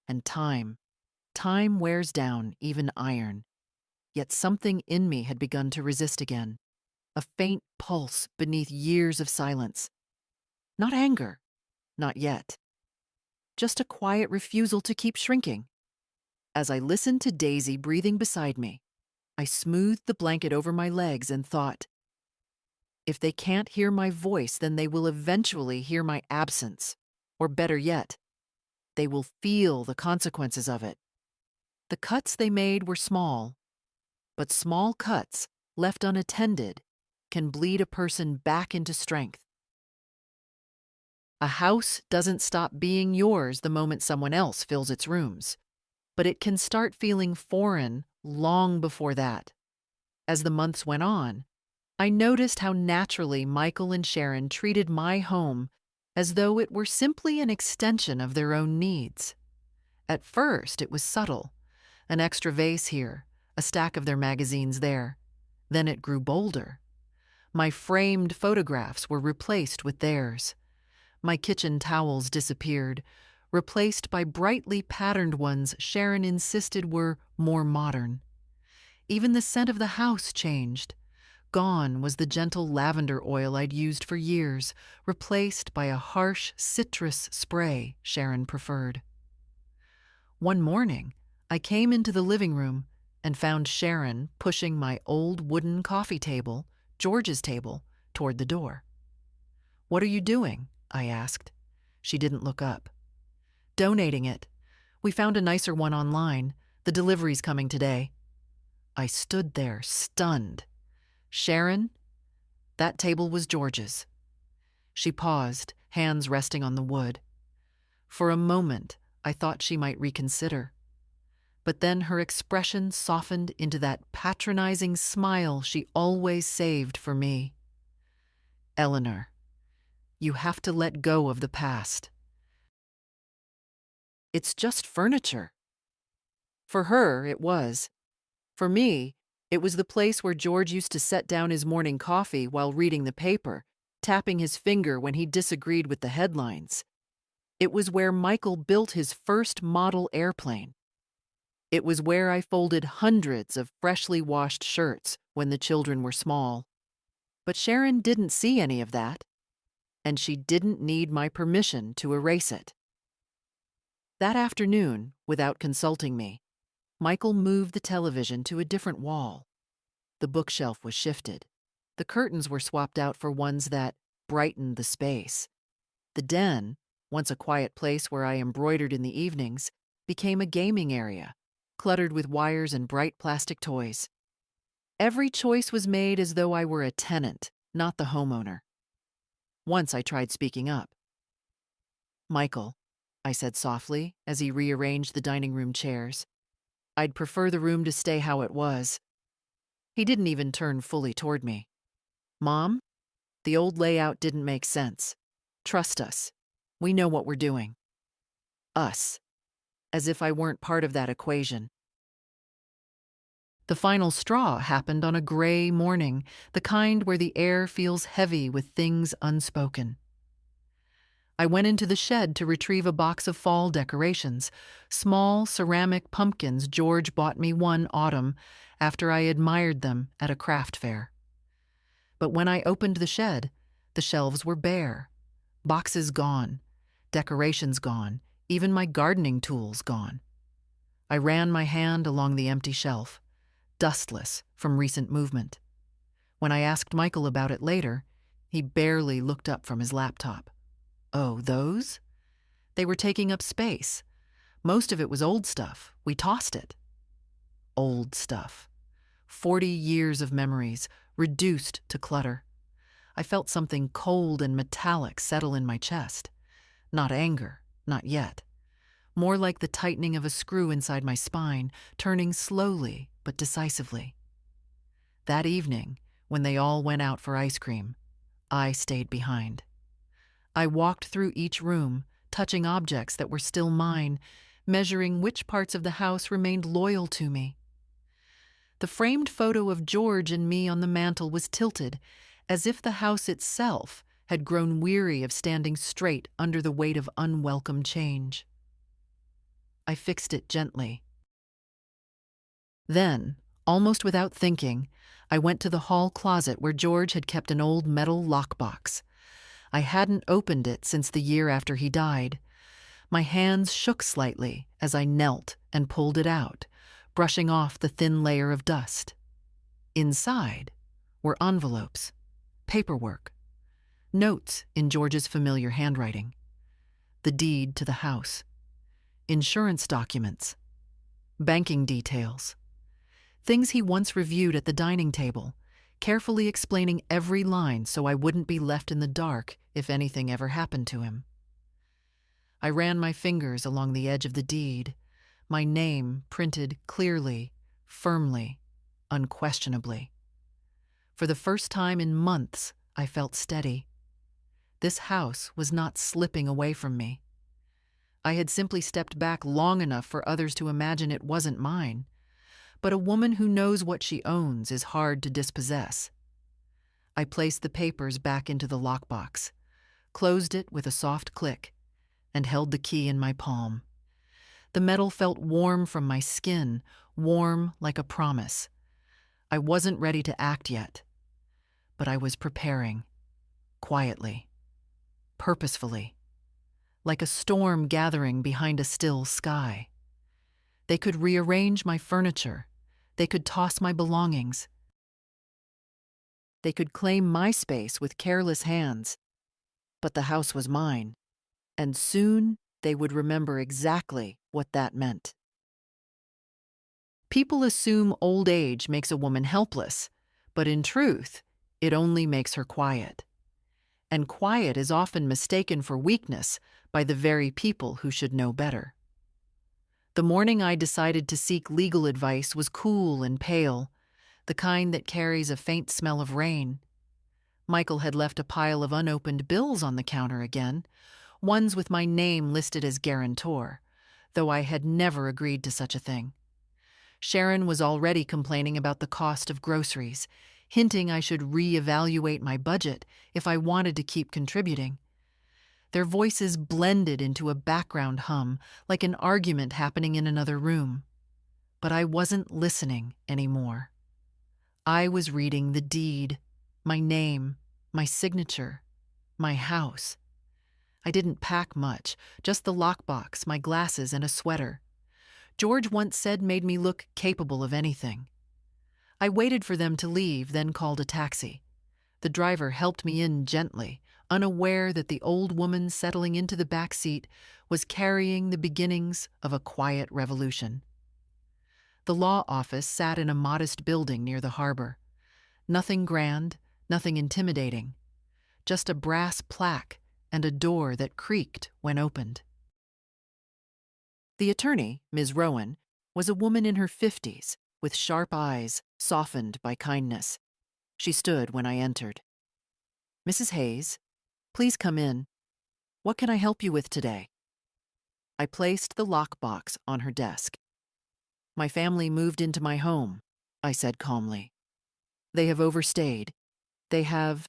and time wears down even iron. Yet something in me had begun to resist again, a faint pulse beneath years of silence. Not anger, not yet. Just a quiet refusal to keep shrinking. As I listened to Daisy breathing beside me, I smoothed the blanket over my legs and thought, if they can't hear my voice, then they will eventually hear my absence. Or better yet, they will feel the consequences of it. The cuts they made were small, but small cuts, left unattended, can bleed a person back into strength. A house doesn't stop being yours the moment someone else fills its rooms, but it can start feeling foreign long before that. As the months went on, I noticed how naturally Michael and Sharon treated my home as though it were simply an extension of their own needs. At first, it was subtle, an extra vase here, a stack of their magazines there. Then it grew bolder. My framed photographs were replaced with theirs. My kitchen towels disappeared, replaced by brightly patterned ones Sharon insisted were more modern. Even the scent of the house changed. Gone was the gentle lavender oil I'd used for years, replaced by a harsh citrus spray Sharon preferred. One morning, I came into the living room and found Sharon pushing my old wooden coffee table, George's table, toward the door. "What are you doing?" I asked. She didn't look up. "Donating it. We found a nicer one online. The delivery's coming today." I stood there, stunned. "Sharon, that table was George's." She paused, hands resting on the wood. For a moment, I thought she might reconsider. But then her expression softened into that patronizing smile she always saved for me. "Eleanor, you have to let go of the past. It's just furniture." For her, it was. For me, it was the place where George used to set down his morning coffee while reading the paper, tapping his finger when he disagreed with the headlines. It was where Michael built his first model airplane. It was where I folded hundreds of freshly washed shirts when the children were small. But Sharon didn't see any of that, and she didn't need my permission to erase it. That afternoon, without consulting me, Michael moved the television to a different wall. The bookshelf was shifted. The curtains were swapped out for ones that brightened the space. The den, once a quiet place where I embroidered in the evenings, became a gaming area, cluttered with wires and bright plastic toys. Every choice was made as though I were a tenant, not the homeowner. Once I tried speaking up. "Michael," I said softly as he rearranged the dining room chairs, "I'd prefer the room to stay how it was." He didn't even turn fully toward me. "Mom, the old layout didn't make sense. Trust us. We know what we're doing." Us. As if I weren't part of that equation. The final straw happened on a gray morning, the kind where the air feels heavy with things unspoken. I went into the shed to retrieve a box of fall decorations, small ceramic pumpkins George bought me one autumn after I admired them at a craft fair. But when I opened the shed, the shelves were bare. Boxes gone, decorations gone, even my gardening tools gone. I ran my hand along the empty shelf, dustless from recent movement. When I asked Michael about it later, he barely looked up from his laptop. "Oh, those? They were taking up space. Most of it was old stuff. We tossed it." Old stuff. 40 years of memories, reduced to clutter. I felt something cold and metallic settle in my chest. Not anger, not yet. More like the tightening of a screw inside my spine, turning slowly but decisively. That evening, when they all went out for ice cream, I stayed behind. I walked through each room, touching objects that were still mine, measuring which parts of the house remained loyal to me. The framed photo of George and me on the mantel was tilted, as if the house itself had grown weary of standing straight under the weight of unwelcome change. I fixed it gently. Then, almost without thinking, I went to the hall closet where George had kept an old metal lockbox. I hadn't opened it since the year after he died. My hands shook slightly as I knelt and pulled it out, brushing off the thin layer of dust. Inside were envelopes, paperwork, notes in George's familiar handwriting, the deed to the house, insurance documents, banking details, things he once reviewed at the dining table, carefully explaining every line so I wouldn't be left in the dark if anything ever happened to him. I ran my fingers along the edge of the deed, my name printed clearly, firmly, unquestionably. For the first time in months, I felt steady. This house was not slipping away from me. I had simply stepped back long enough for others to imagine it wasn't mine. But a woman who knows what she owns is hard to dispossess. I placed the papers back into the lockbox, closed it with a soft click, and held the key in my palm. The metal felt warm from my skin, warm like a promise. I wasn't ready to act yet, but I was preparing, quietly, purposefully, like a storm gathering behind a still sky. They could rearrange my furniture. They could toss my belongings. They could claim my space with careless hands. But the house was mine, and soon they would remember exactly what that meant. People assume old age makes a woman helpless, but in truth, it only makes her quiet. And quiet is often mistaken for weakness by the very people who should know better. The morning I decided to seek legal advice was cool and pale, the kind that carries a faint smell of rain. Michael had left a pile of unopened bills on the counter again, ones with my name listed as guarantor, though I had never agreed to such a thing. Sharon was already complaining about the cost of groceries, hinting I should reevaluate my budget if I wanted to keep contributing. Their voices blended into a background hum, like an argument happening in another room. But I wasn't listening anymore. I was reading the deed, my name, my signature, my house. I didn't pack much, just the lockbox, my glasses, and a sweater. George once said made me look capable of anything. I waited for them to leave, then called a taxi. The driver helped me in gently, unaware that the old woman settling into the back seat was carrying the beginnings of a quiet revolution. The law office sat in a modest building near the harbor. Nothing grand, nothing intimidating. Just a brass plaque and a door that creaked when opened. The attorney, Ms. Rowan, was a woman in her 50s, with sharp eyes softened by kindness. She stood when I entered. "Mrs. Hayes, please come in. What can I help you with today?" I placed the lockbox on her desk. "My family moved into my home," I said calmly. "They have overstayed. They have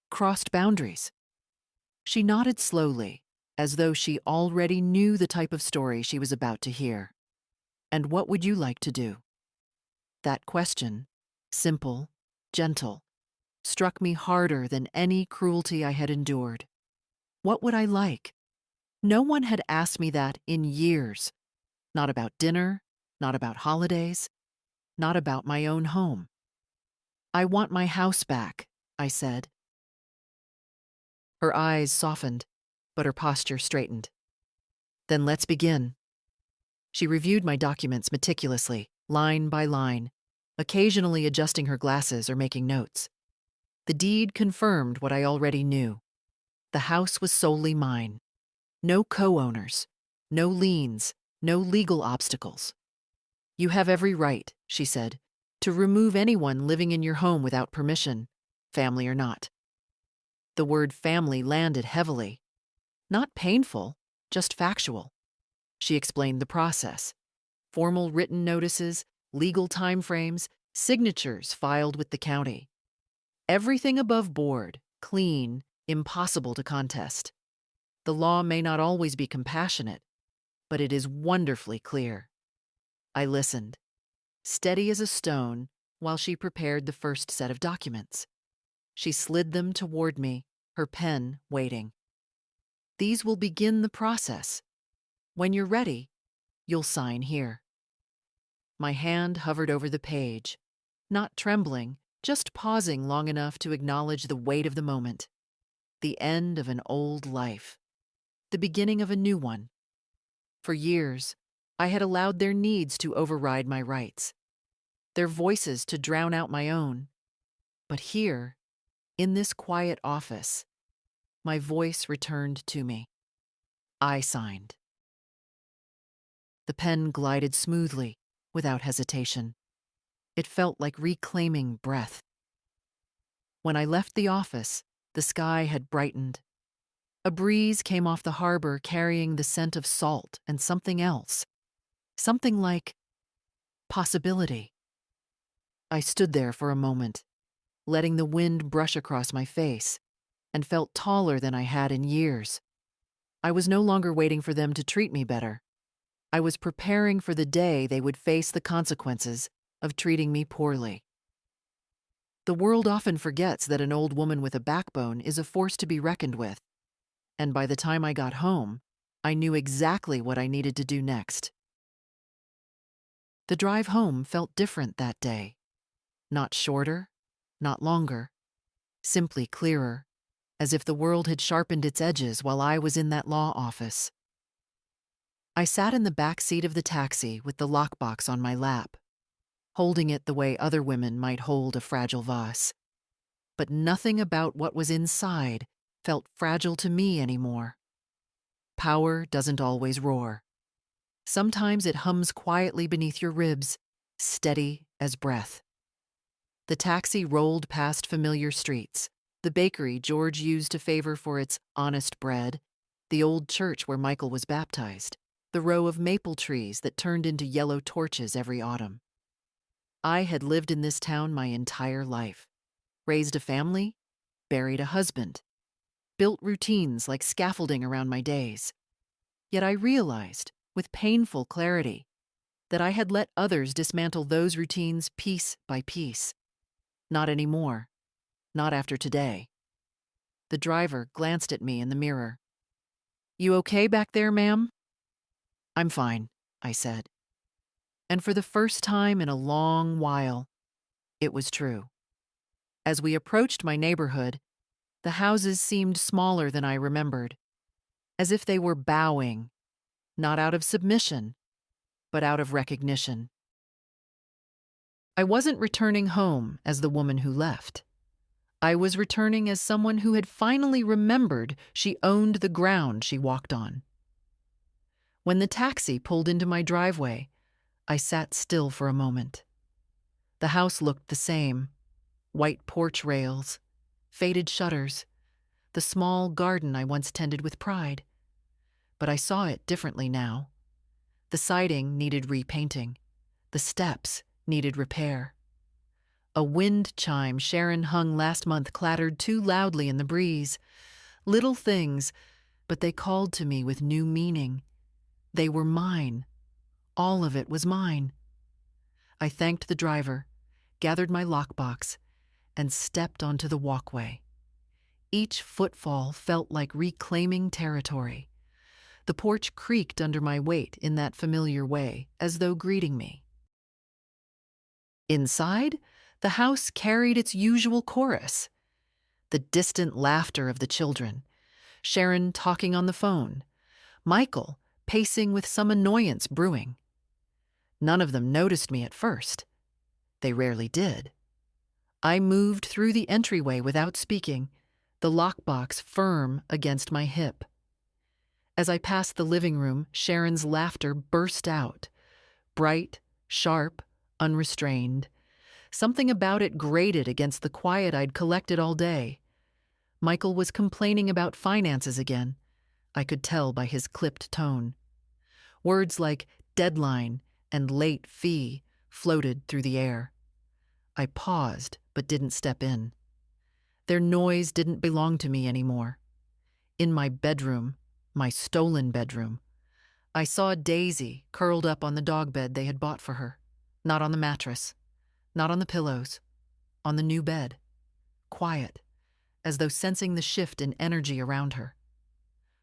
crossed boundaries." She nodded slowly, as though she already knew the type of story she was about to hear. "And what would you like to do?" That question, simple, gentle, struck me harder than any cruelty I had endured. What would I like? No one had asked me that in years. Not about dinner, not about holidays, not about my own home. "I want my house back," I said. Her eyes softened, but her posture straightened. "Then let's begin." She reviewed my documents meticulously, line by line, occasionally adjusting her glasses or making notes. The deed confirmed what I already knew. The house was solely mine. No co-owners, no liens, no legal obstacles. "You have every right," she said, "to remove anyone living in your home without permission, family or not." The word family landed heavily. Not painful, just factual. She explained the process. Formal written notices, legal timeframes, signatures filed with the county. Everything above board, clean, impossible to contest. The law may not always be compassionate, but it is wonderfully clear. I listened, steady as a stone, while she prepared the first set of documents. She slid them toward me, her pen waiting. "These will begin the process. When you're ready, you'll sign here." My hand hovered over the page, not trembling, just pausing long enough to acknowledge the weight of the moment. The end of an old life. The beginning of a new one. For years, I had allowed their needs to override my rights, their voices to drown out my own. But here, in this quiet office, my voice returned to me. I signed. The pen glided smoothly, without hesitation. It felt like reclaiming breath. When I left the office, the sky had brightened. A breeze came off the harbor carrying the scent of salt and something else. Something like possibility. I stood there for a moment, letting the wind brush across my face, and felt taller than I had in years. I was no longer waiting for them to treat me better. I was preparing for the day they would face the consequences of treating me poorly. The world often forgets that an old woman with a backbone is a force to be reckoned with. And by the time I got home, I knew exactly what I needed to do next. The drive home felt different that day. Not shorter, not longer, simply clearer, as if the world had sharpened its edges while I was in that law office. I sat in the back seat of the taxi with the lockbox on my lap, holding it the way other women might hold a fragile vase. But nothing about what was inside felt fragile to me anymore. Power doesn't always roar. Sometimes it hums quietly beneath your ribs, steady as breath. The taxi rolled past familiar streets, the bakery George used to favor for its honest bread, the old church where Michael was baptized, the row of maple trees that turned into yellow torches every autumn. I had lived in this town my entire life, raised a family, buried a husband, built routines like scaffolding around my days. Yet I realized, with painful clarity, that I had let others dismantle those routines piece by piece. Not anymore. Not after today. The driver glanced at me in the mirror. "You okay back there, ma'am?" "I'm fine," I said. And for the first time in a long while, it was true. As we approached my neighborhood, the houses seemed smaller than I remembered, as if they were bowing, not out of submission, but out of recognition. I wasn't returning home as the woman who left. I was returning as someone who had finally remembered she owned the ground she walked on. When the taxi pulled into my driveway, I sat still for a moment. The house looked the same: white porch rails, faded shutters, the small garden I once tended with pride. But I saw it differently now. The siding needed repainting. The steps needed repair. A wind chime Sharon hung last month clattered too loudly in the breeze. Little things, but they called to me with new meaning. They were mine. All of it was mine. I thanked the driver, gathered my lockbox, and stepped onto the walkway. Each footfall felt like reclaiming territory. The porch creaked under my weight in that familiar way, as though greeting me. Inside, the house carried its usual chorus. The distant laughter of the children, Sharon talking on the phone, Michael pacing with some annoyance brewing. None of them noticed me at first. They rarely did. I moved through the entryway without speaking, the lockbox firm against my hip. As I passed the living room, Sharon's laughter burst out, bright, sharp, unrestrained. Something about it grated against the quiet I'd collected all day. Michael was complaining about finances again. I could tell by his clipped tone. Words like deadline and late fee floated through the air. I paused, but didn't step in. Their noise didn't belong to me anymore. In my bedroom, my stolen bedroom, I saw Daisy curled up on the dog bed they had bought for her. Not on the mattress, not on the pillows, on the new bed. Quiet, as though sensing the shift in energy around her.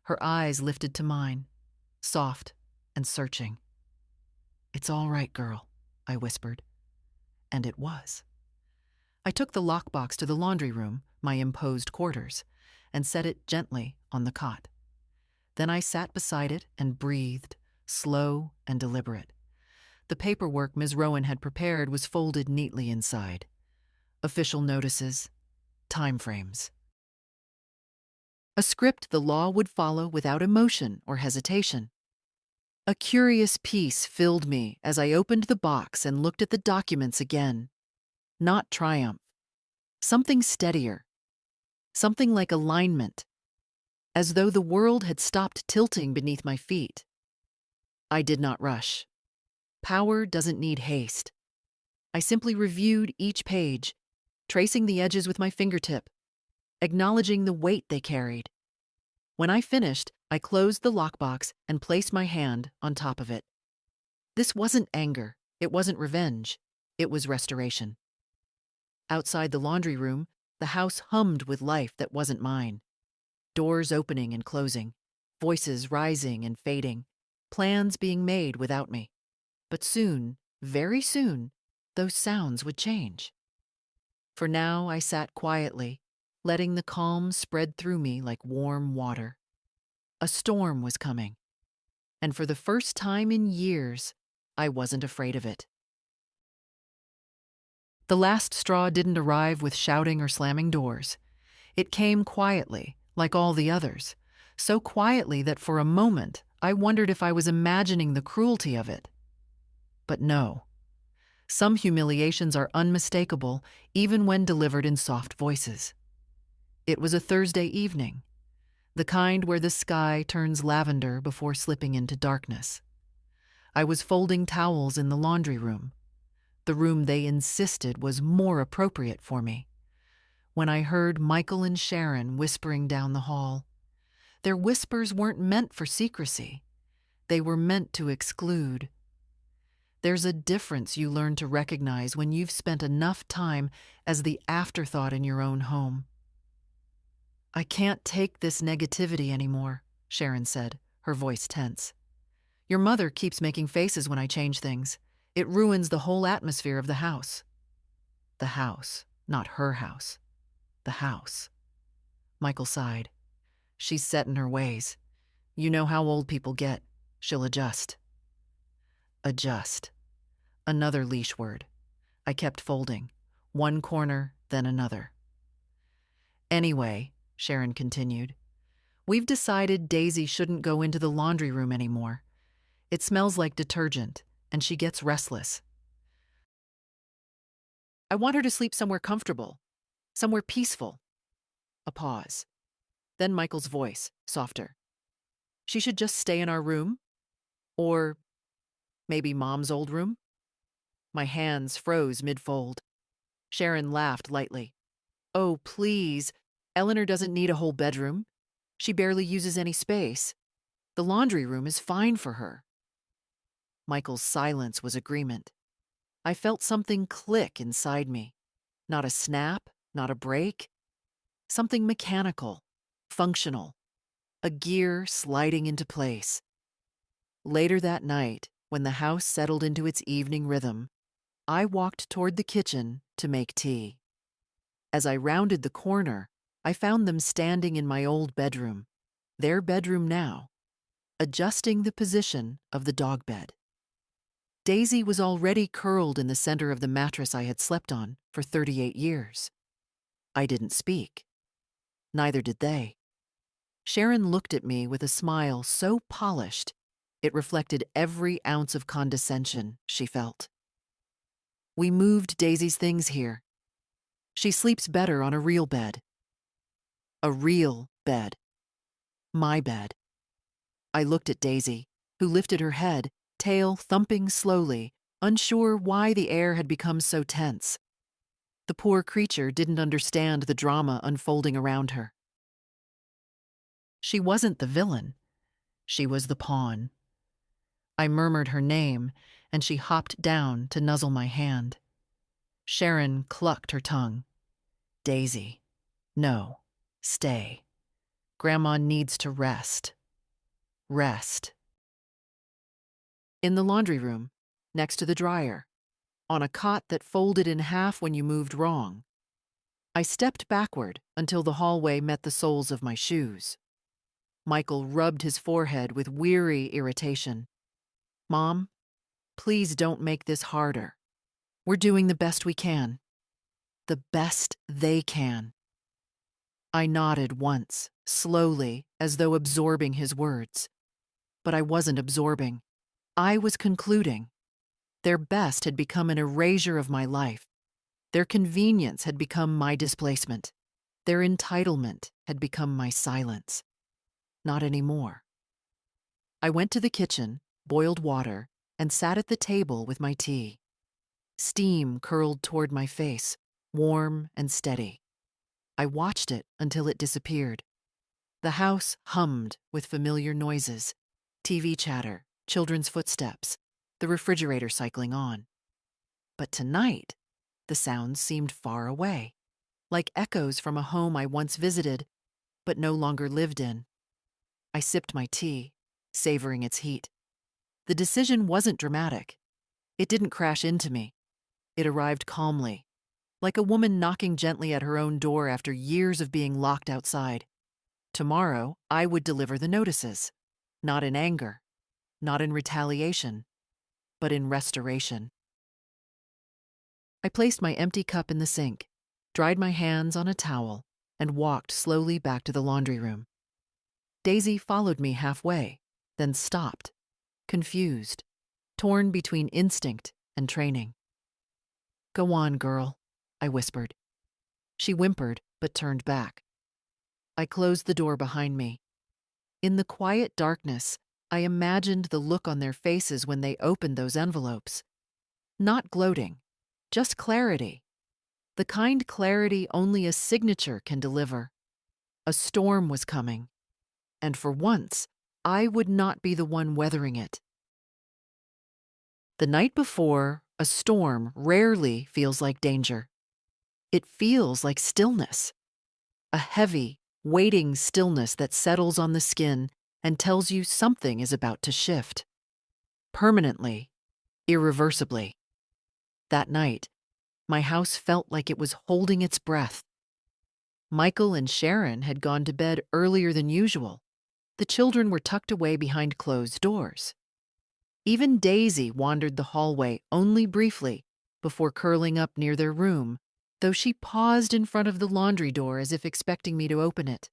Her eyes lifted to mine, soft and searching. "It's all right, girl," I whispered. And it was. I took the lockbox to the laundry room, my imposed quarters, and set it gently on the cot. Then I sat beside it and breathed, slow and deliberate. The paperwork Ms. Rowan had prepared was folded neatly inside. Official notices, time frames. A script the law would follow without emotion or hesitation. A curious peace filled me as I opened the box and looked at the documents again. Not triumph. Something steadier. Something like alignment. As though the world had stopped tilting beneath my feet. I did not rush. Power doesn't need haste. I simply reviewed each page, tracing the edges with my fingertip, acknowledging the weight they carried. When I finished, I closed the lockbox and placed my hand on top of it. This wasn't anger. It wasn't revenge. It was restoration. Outside the laundry room, the house hummed with life that wasn't mine. Doors opening and closing, voices rising and fading, plans being made without me. But soon, very soon, those sounds would change. For now I sat quietly, letting the calm spread through me like warm water. A storm was coming, and for the first time in years, I wasn't afraid of it. The last straw didn't arrive with shouting or slamming doors. It came quietly, like all the others, so quietly that for a moment I wondered if I was imagining the cruelty of it. But no. Some humiliations are unmistakable, even when delivered in soft voices. It was a Thursday evening, the kind where the sky turns lavender before slipping into darkness. I was folding towels in the laundry room, the room they insisted was more appropriate for me, when I heard Michael and Sharon whispering down the hall. Their whispers weren't meant for secrecy. They were meant to exclude. There's a difference you learn to recognize when you've spent enough time as the afterthought in your own home. I can't take this negativity anymore, Sharon said, her voice tense. Your mother keeps making faces when I change things. It ruins the whole atmosphere of the house. The house, not her house. The house. Michael sighed. She's set in her ways. You know how old people get. She'll adjust. Adjust. Another leash word. I kept folding. One corner, then another. Anyway, Sharon continued, we've decided Daisy shouldn't go into the laundry room anymore. It smells like detergent, and she gets restless. I want her to sleep somewhere comfortable, somewhere peaceful. A pause. Then Michael's voice, softer. She should just stay in our room? Or maybe Mom's old room? My hands froze mid-fold. Sharon laughed lightly. Oh, please. Eleanor doesn't need a whole bedroom. She barely uses any space. The laundry room is fine for her. Michael's silence was agreement. I felt something click inside me. Not a snap, not a break. Something mechanical, functional. A gear sliding into place. Later that night, when the house settled into its evening rhythm, I walked toward the kitchen to make tea. As I rounded the corner, I found them standing in my old bedroom, their bedroom now, adjusting the position of the dog bed. Daisy was already curled in the center of the mattress I had slept on for 38 years. I didn't speak. Neither did they. Sharon looked at me with a smile so polished, it reflected every ounce of condescension she felt. We moved Daisy's things here. She sleeps better on a real bed. A real bed. My bed. I looked at Daisy, who lifted her head, tail thumping slowly, unsure why the air had become so tense. The poor creature didn't understand the drama unfolding around her. She wasn't the villain. She was the pawn. I murmured her name, and she hopped down to nuzzle my hand. Sharon clucked her tongue. Daisy. No. Stay. Grandma needs to rest. Rest. In the laundry room, next to the dryer, on a cot that folded in half when you moved wrong. I stepped backward until the hallway met the soles of my shoes. Michael rubbed his forehead with weary irritation. Mom, please don't make this harder. We're doing the best we can. The best they can. I nodded once, slowly, as though absorbing his words. But I wasn't absorbing. I was concluding. Their best had become an erasure of my life. Their convenience had become my displacement. Their entitlement had become my silence. Not anymore. I went to the kitchen, boiled water, and sat at the table with my tea. Steam curled toward my face, warm and steady. I watched it until it disappeared. The house hummed with familiar noises, TV chatter, children's footsteps, the refrigerator cycling on. But tonight, the sounds seemed far away, like echoes from a home I once visited, but no longer lived in. I sipped my tea, savoring its heat. The decision wasn't dramatic. It didn't crash into me. It arrived calmly, like a woman knocking gently at her own door after years of being locked outside. Tomorrow, I would deliver the notices, not in anger, not in retaliation, but in restoration. I placed my empty cup in the sink, dried my hands on a towel, and walked slowly back to the laundry room. Daisy followed me halfway, then stopped, confused, torn between instinct and training. Go on, girl, I whispered. She whimpered, but turned back. I closed the door behind me. In the quiet darkness, I imagined the look on their faces when they opened those envelopes. Not gloating, just clarity. The kind clarity only a signature can deliver. A storm was coming, and for once, I would not be the one weathering it. The night before, a storm rarely feels like danger. It feels like stillness, a heavy, waiting stillness that settles on the skin and tells you something is about to shift. Permanently, irreversibly. That night, my house felt like it was holding its breath. Michael and Sharon had gone to bed earlier than usual. The children were tucked away behind closed doors. Even Daisy wandered the hallway only briefly before curling up near their room, though she paused in front of the laundry door as if expecting me to open it.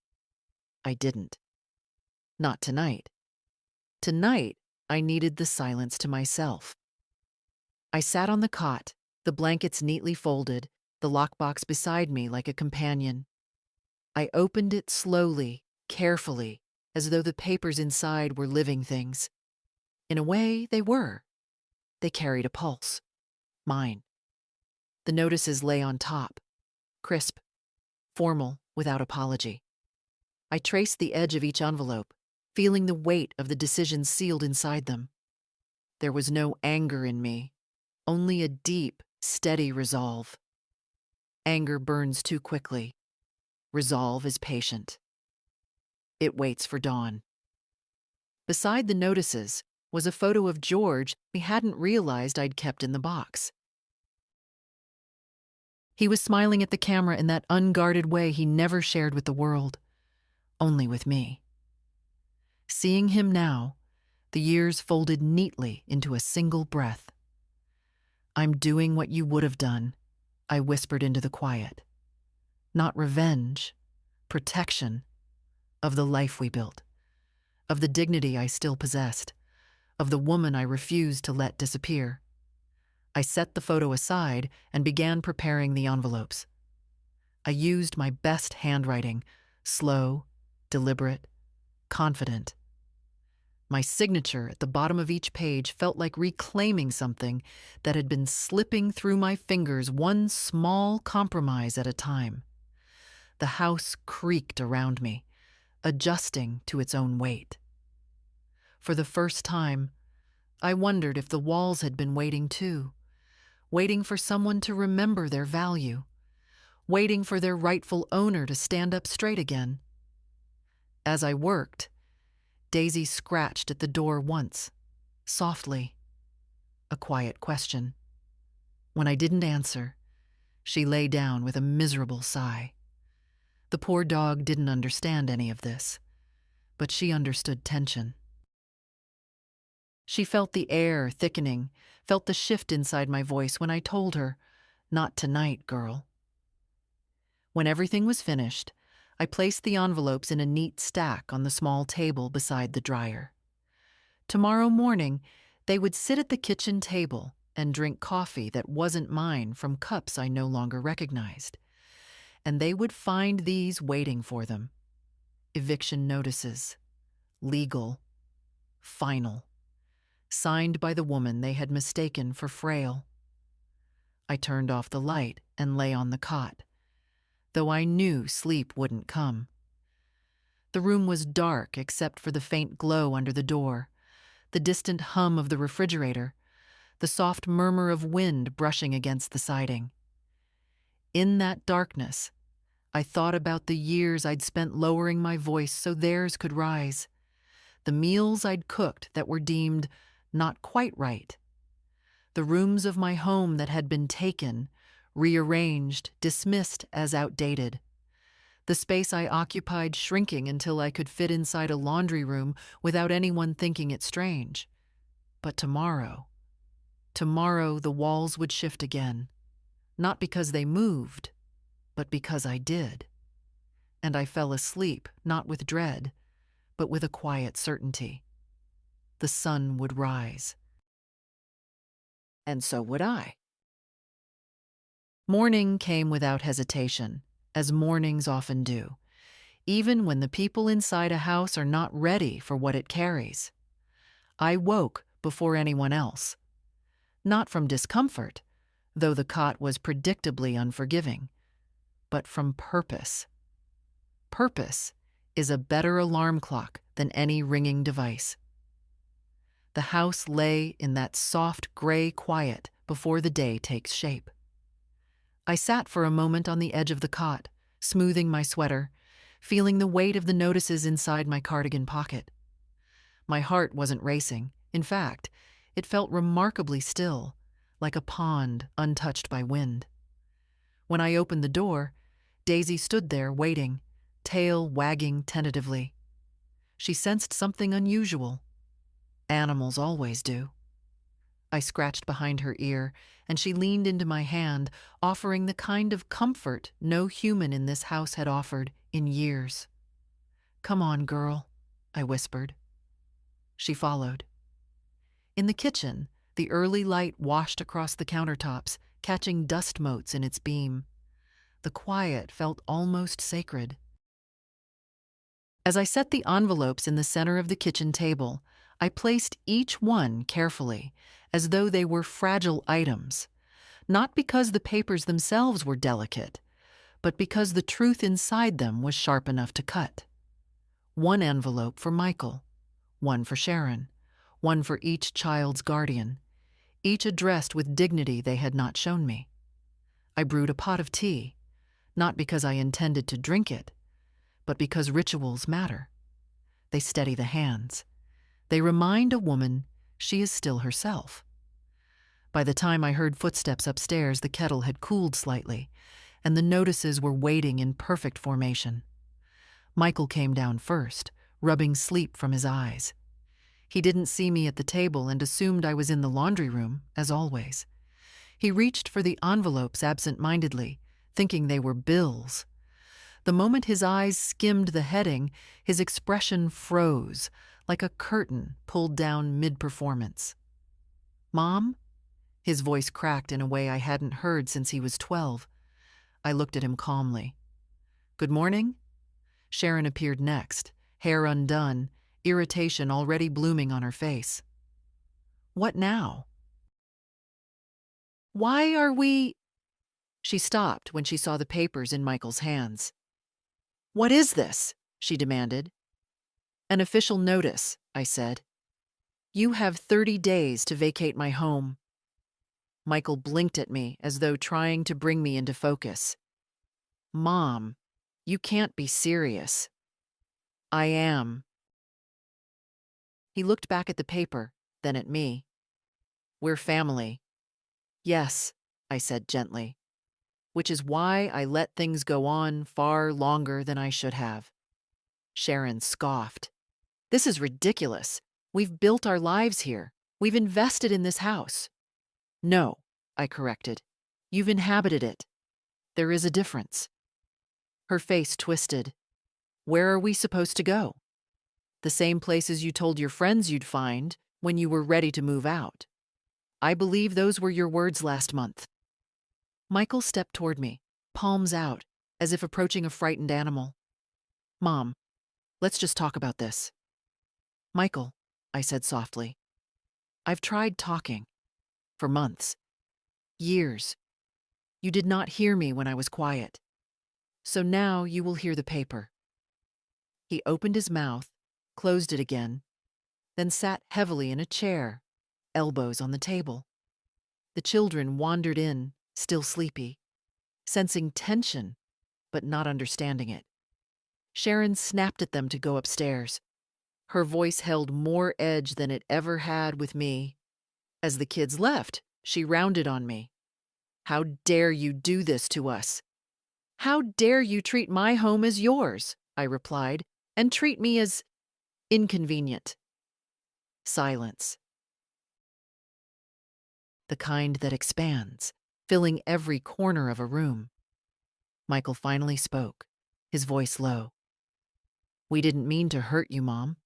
I didn't. Not tonight. Tonight, I needed the silence to myself. I sat on the cot, the blankets neatly folded, the lockbox beside me like a companion. I opened it slowly, carefully, as though the papers inside were living things. In a way, they were. They carried a pulse. Mine. The notices lay on top, crisp, formal, without apology. I traced the edge of each envelope, feeling the weight of the decisions sealed inside them. There was no anger in me, only a deep, steady resolve. Anger burns too quickly. Resolve is patient. It waits for dawn. Beside the notices was a photo of George we hadn't realized I'd kept in the box. He was smiling at the camera in that unguarded way he never shared with the world, only with me. Seeing him now, the years folded neatly into a single breath. "I'm doing what you would have done," I whispered into the quiet. Not revenge, protection of the life we built, of the dignity I still possessed, of the woman I refused to let disappear. I set the photo aside and began preparing the envelopes. I used my best handwriting, slow, deliberate, confident. My signature at the bottom of each page felt like reclaiming something that had been slipping through my fingers one small compromise at a time. The house creaked around me, adjusting to its own weight. For the first time, I wondered if the walls had been waiting too, waiting for someone to remember their value, waiting for their rightful owner to stand up straight again. As I worked, Daisy scratched at the door once, softly. A quiet question. When I didn't answer, she lay down with a miserable sigh. The poor dog didn't understand any of this, but she understood tension. She felt the air thickening, felt the shift inside my voice when I told her, "Not tonight, girl." When everything was finished, I placed the envelopes in a neat stack on the small table beside the dryer. Tomorrow morning, they would sit at the kitchen table and drink coffee that wasn't mine from cups I no longer recognized. And they would find these waiting for them. Eviction notices. Legal. Final. Signed by the woman they had mistaken for Frail. I turned off the light and lay on the cot, though I knew sleep wouldn't come. The room was dark except for the faint glow under the door, the distant hum of the refrigerator, the soft murmur of wind brushing against the siding. In that darkness, I thought about the years I'd spent lowering my voice so theirs could rise, the meals I'd cooked that were deemed not quite right, the rooms of my home that had been taken, rearranged, dismissed as outdated, the space I occupied shrinking until I could fit inside a laundry room without anyone thinking it strange. But tomorrow the walls would shift again, not because they moved, but because I did. And I fell asleep, not with dread, but with a quiet certainty. The sun would rise. And so would I. Morning came without hesitation, as mornings often do, even when the people inside a house are not ready for what it carries. I woke before anyone else. Not from discomfort, though the cot was predictably unforgiving, but from purpose. Purpose is a better alarm clock than any ringing device. The house lay in that soft gray quiet before the day takes shape. I sat for a moment on the edge of the cot, smoothing my sweater, feeling the weight of the notices inside my cardigan pocket. My heart wasn't racing. In fact, it felt remarkably still, like a pond untouched by wind. When I opened the door, Daisy stood there waiting, tail wagging tentatively. She sensed something unusual. Animals always do. I scratched behind her ear, and she leaned into my hand, offering the kind of comfort no human in this house had offered in years. "Come on, girl," I whispered. She followed. In the kitchen, the early light washed across the countertops, catching dust motes in its beam. The quiet felt almost sacred. As I set the envelopes in the center of the kitchen table, I placed each one carefully, as though they were fragile items, not because the papers themselves were delicate, but because the truth inside them was sharp enough to cut. One envelope for Michael, one for Sharon, one for each child's guardian, each addressed with dignity they had not shown me. I brewed a pot of tea, not because I intended to drink it, but because rituals matter. They steady the hands. They remind a woman she is still herself. By the time I heard footsteps upstairs, the kettle had cooled slightly, and the notices were waiting in perfect formation. Michael came down first, rubbing sleep from his eyes. He didn't see me at the table and assumed I was in the laundry room, as always. He reached for the envelopes absent-mindedly, thinking they were bills. The moment his eyes skimmed the heading, his expression froze, like a curtain pulled down mid-performance. "Mom?" His voice cracked in a way I hadn't heard since he was 12. I looked at him calmly. "Good morning?" Sharon appeared next, hair undone, irritation already blooming on her face. "What now?" "Why are we—" She stopped when she saw the papers in Michael's hands. "What is this?" she demanded. "An official notice," I said. "You have 30 days to vacate my home." Michael blinked at me as though trying to bring me into focus. "Mom, you can't be serious." "I am." He looked back at the paper, then at me. "We're family." "Yes," I said gently, which is why I let things go on far longer than I should have. Sharon scoffed. "This is ridiculous. We've built our lives here. We've invested in this house." "No," I corrected. "You've inhabited it. There is a difference." Her face twisted. "Where are we supposed to go?" "The same places you told your friends you'd find when you were ready to move out. I believe those were your words last month." Michael stepped toward me, palms out, as if approaching a frightened animal. "Mom, let's just talk about this." "Michael," I said softly, "I've tried talking. For months. Years. You did not hear me when I was quiet. So now you will hear the paper." He opened his mouth, closed it again, then sat heavily in a chair, elbows on the table. The children wandered in, still sleepy, sensing tension, but not understanding it. Sharon snapped at them to go upstairs. Her voice held more edge than it ever had with me. As the kids left, she rounded on me. "How dare you do this to us?" "How dare you treat my home as yours?" I replied, "and treat me as inconvenient." Silence. The kind that expands, filling every corner of a room. Michael finally spoke, his voice low. "We didn't mean to hurt you, Mom."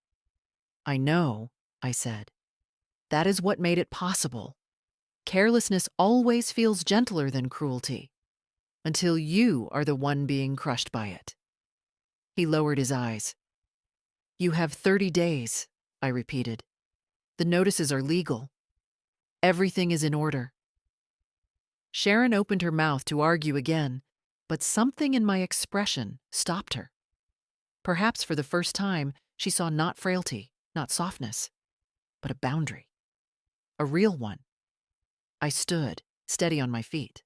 "I know," I said. "That is what made it possible. Carelessness always feels gentler than cruelty, until you are the one being crushed by it." He lowered his eyes. "You have 30 days, I repeated. "The notices are legal. Everything is in order." Sharon opened her mouth to argue again, but something in my expression stopped her. Perhaps for the first time, she saw not frailty, not softness. but a boundary. A real one. I stood, steady on my feet.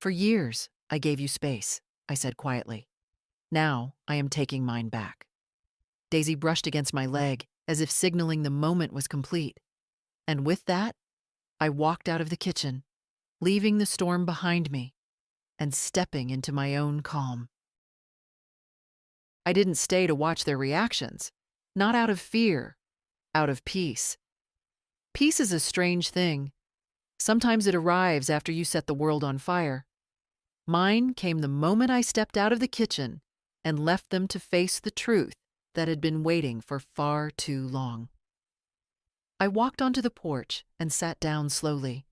For years, I gave you space, I said quietly. Now, I am taking mine back. Daisy brushed against my leg, as if signaling the moment was complete. And with that, I walked out of the kitchen, leaving the storm behind me and stepping into my own calm. I didn't stay to watch their reactions, not out of fear, out of peace. Peace is a strange thing. Sometimes it arrives after you set the world on fire. Mine came the moment I stepped out of the kitchen and left them to face the truth that had been waiting for far too long. I walked onto the porch and sat down slowly,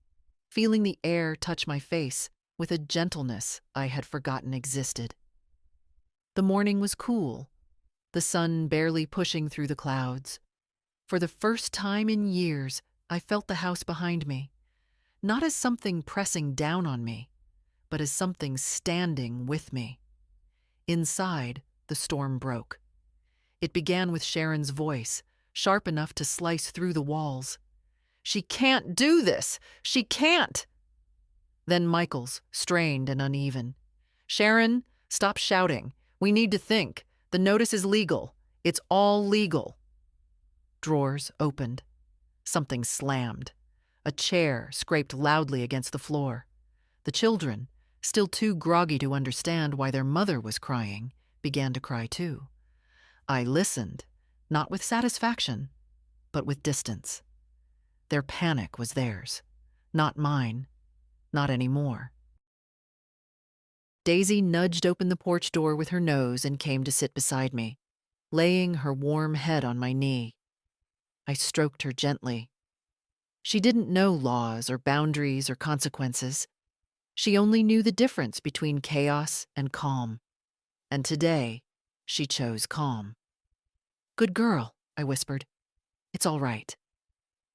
feeling the air touch my face with a gentleness I had forgotten existed. The morning was cool, the sun barely pushing through the clouds. For the first time in years, I felt the house behind me, not as something pressing down on me, but as something standing with me. Inside, the storm broke. It began with Sharon's voice, sharp enough to slice through the walls. "She can't do this! She can't!" Then Michael's, strained and uneven. "Sharon, stop shouting. We need to think. The notice is legal. It's all legal." Drawers opened. Something slammed. A chair scraped loudly against the floor. The children, still too groggy to understand why their mother was crying, began to cry too. I listened, not with satisfaction, but with distance. Their panic was theirs, not mine, not anymore. Daisy nudged open the porch door with her nose and came to sit beside me, laying her warm head on my knee. I stroked her gently. She didn't know laws or boundaries or consequences. She only knew the difference between chaos and calm. And today, she chose calm. "Good girl," I whispered. "It's all right."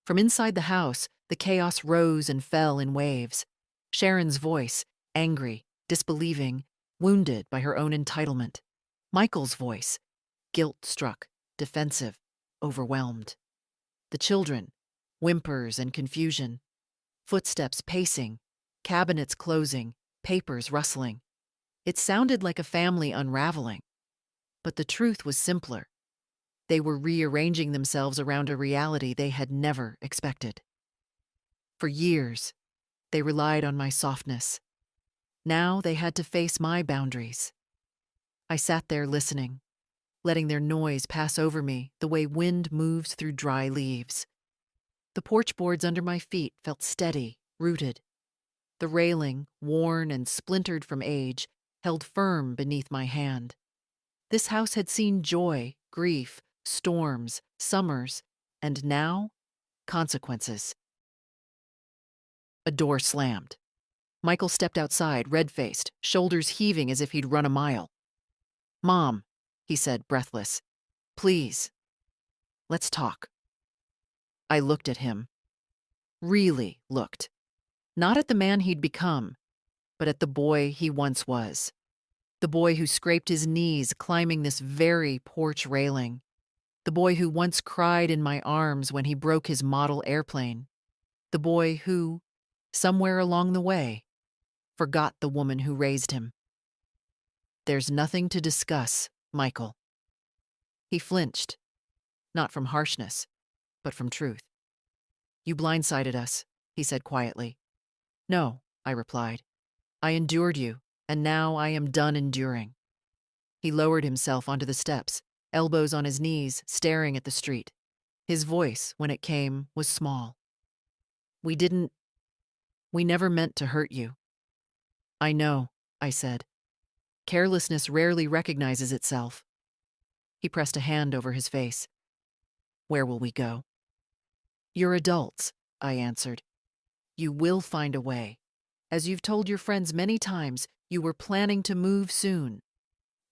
From inside the house, the chaos rose and fell in waves. Sharon's voice, angry, disbelieving, wounded by her own entitlement. Michael's voice, guilt-struck, defensive, overwhelmed. The children, whimpers and confusion. Footsteps pacing, cabinets closing, papers rustling. It sounded like a family unraveling. But the truth was simpler. They were rearranging themselves around a reality they had never expected. For years, they relied on my softness. Now they had to face my boundaries. I sat there listening, letting their noise pass over me the way wind moves through dry leaves. The porch boards under my feet felt steady, rooted. The railing, worn and splintered from age, held firm beneath my hand. This house had seen joy, grief, storms, summers, and now, consequences. A door slammed. Michael stepped outside, red-faced, shoulders heaving as if he'd run a mile. "Mom," he said, breathless, "please, let's talk." I looked at him. Really looked. Not at the man he'd become, but at the boy he once was. The boy who scraped his knees climbing this very porch railing. The boy who once cried in my arms when he broke his model airplane. The boy who, somewhere along the way, forgot the woman who raised him. "There's nothing to discuss, Michael." He flinched, not from harshness, but from truth. "You blindsided us," he said quietly. "No," I replied. "I endured you, and now I am done enduring." He lowered himself onto the steps, elbows on his knees, staring at the street. His voice, when it came, was small. We never meant to hurt you." "I know," I said. "Carelessness rarely recognizes itself." He pressed a hand over his face. "Where will we go?" "You're adults," I answered. "You will find a way. As you've told your friends many times, you were planning to move soon.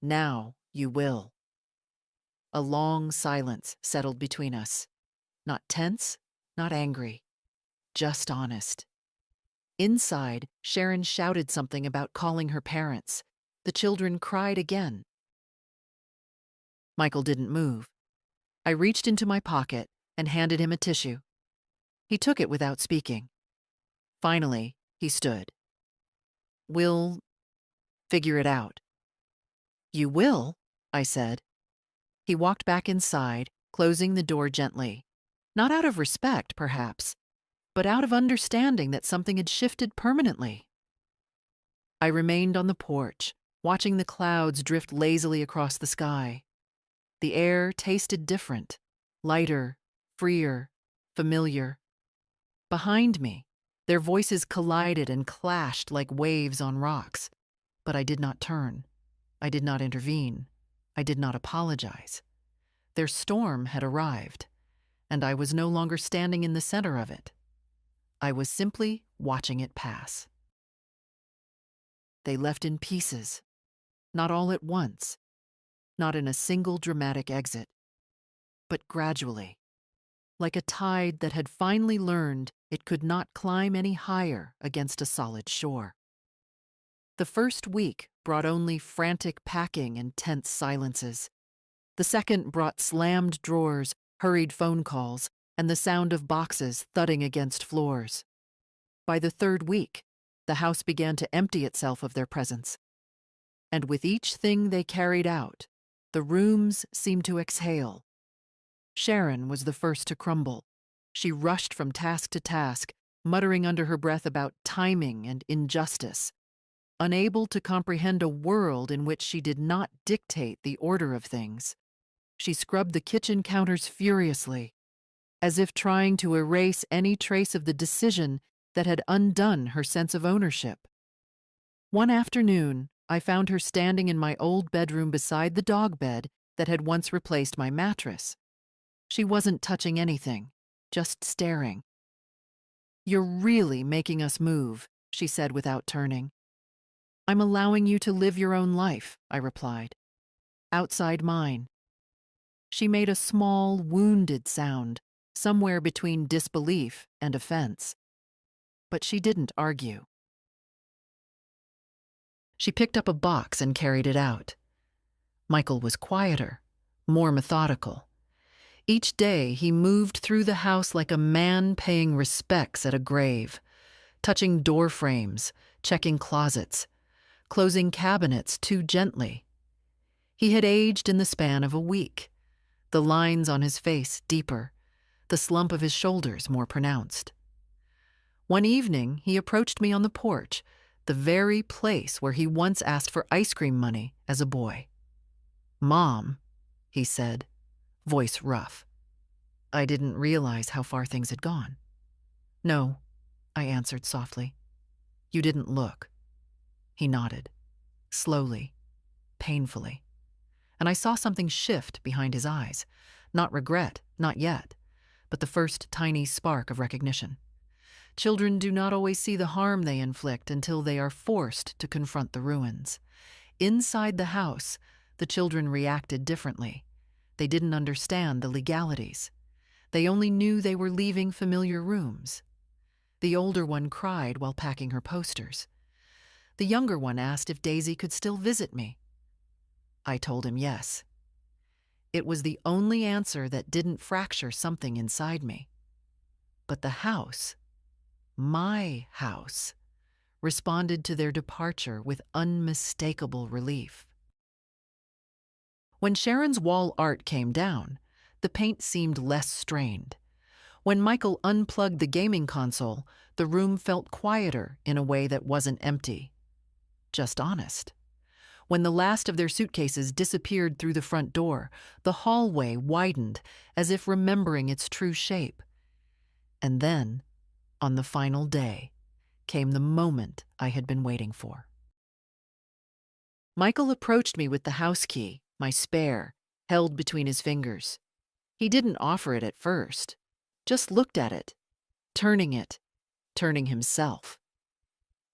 Now you will." A long silence settled between us. Not tense, not angry, just honest. Inside, Sharon shouted something about calling her parents. The children cried again. Michael didn't move. I reached into my pocket and handed him a tissue. He took it without speaking. Finally, he stood. "We'll figure it out." "You will?" I said. He walked back inside, closing the door gently. Not out of respect, perhaps, but out of understanding that something had shifted permanently. I remained on the porch, watching the clouds drift lazily across the sky. The air tasted different, lighter, freer, familiar. Behind me, their voices collided and clashed like waves on rocks. But I did not turn. I did not intervene. I did not apologize. Their storm had arrived, and I was no longer standing in the center of it. I was simply watching it pass. They left in pieces, not all at once, not in a single dramatic exit, but gradually, like a tide that had finally learned it could not climb any higher against a solid shore. The first week brought only frantic packing and tense silences. The second brought slammed drawers, hurried phone calls, and the sound of boxes thudding against floors. By the third week, the house began to empty itself of their presence. And with each thing they carried out, the rooms seemed to exhale. Sharon was the first to crumble. She rushed from task to task, muttering under her breath about timing and injustice, unable to comprehend a world in which she did not dictate the order of things. She scrubbed the kitchen counters furiously, as if trying to erase any trace of the decision that had undone her sense of ownership. One afternoon, I found her standing in my old bedroom beside the dog bed that had once replaced my mattress. She wasn't touching anything, just staring. "You're really making us move," she said without turning. "I'm allowing you to live your own life," I replied. "Outside mine." She made a small, wounded sound, somewhere between disbelief and offense. But she didn't argue. She picked up a box and carried it out. Michael was quieter, more methodical. Each day he moved through the house like a man paying respects at a grave, touching door frames, checking closets, closing cabinets too gently. He had aged in the span of a week, the lines on his face deeper, the slump of his shoulders more pronounced. One evening, he approached me on the porch, the very place where he once asked for ice cream money as a boy. "Mom," he said, voice rough. I didn't realize how far things had gone. "No," I answered softly. "You didn't look." He nodded, slowly, painfully, and I saw something shift behind his eyes. Not regret, not yet, but the first tiny spark of recognition. Children do not always see the harm they inflict until they are forced to confront the ruins. Inside the house, the children reacted differently. They didn't understand the legalities. They only knew they were leaving familiar rooms. The older one cried while packing her posters. The younger one asked if Daisy could still visit me. I told him yes. It was the only answer that didn't fracture something inside me. But the house, my house, responded to their departure with unmistakable relief. When Sharon's wall art came down, the paint seemed less strained. When Michael unplugged the gaming console, the room felt quieter in a way that wasn't empty, just honest. When the last of their suitcases disappeared through the front door, the hallway widened as if remembering its true shape. And then, on the final day, came the moment I had been waiting for. Michael approached me with the house key, my spare, held between his fingers. He didn't offer it at first, just looked at it, turning himself.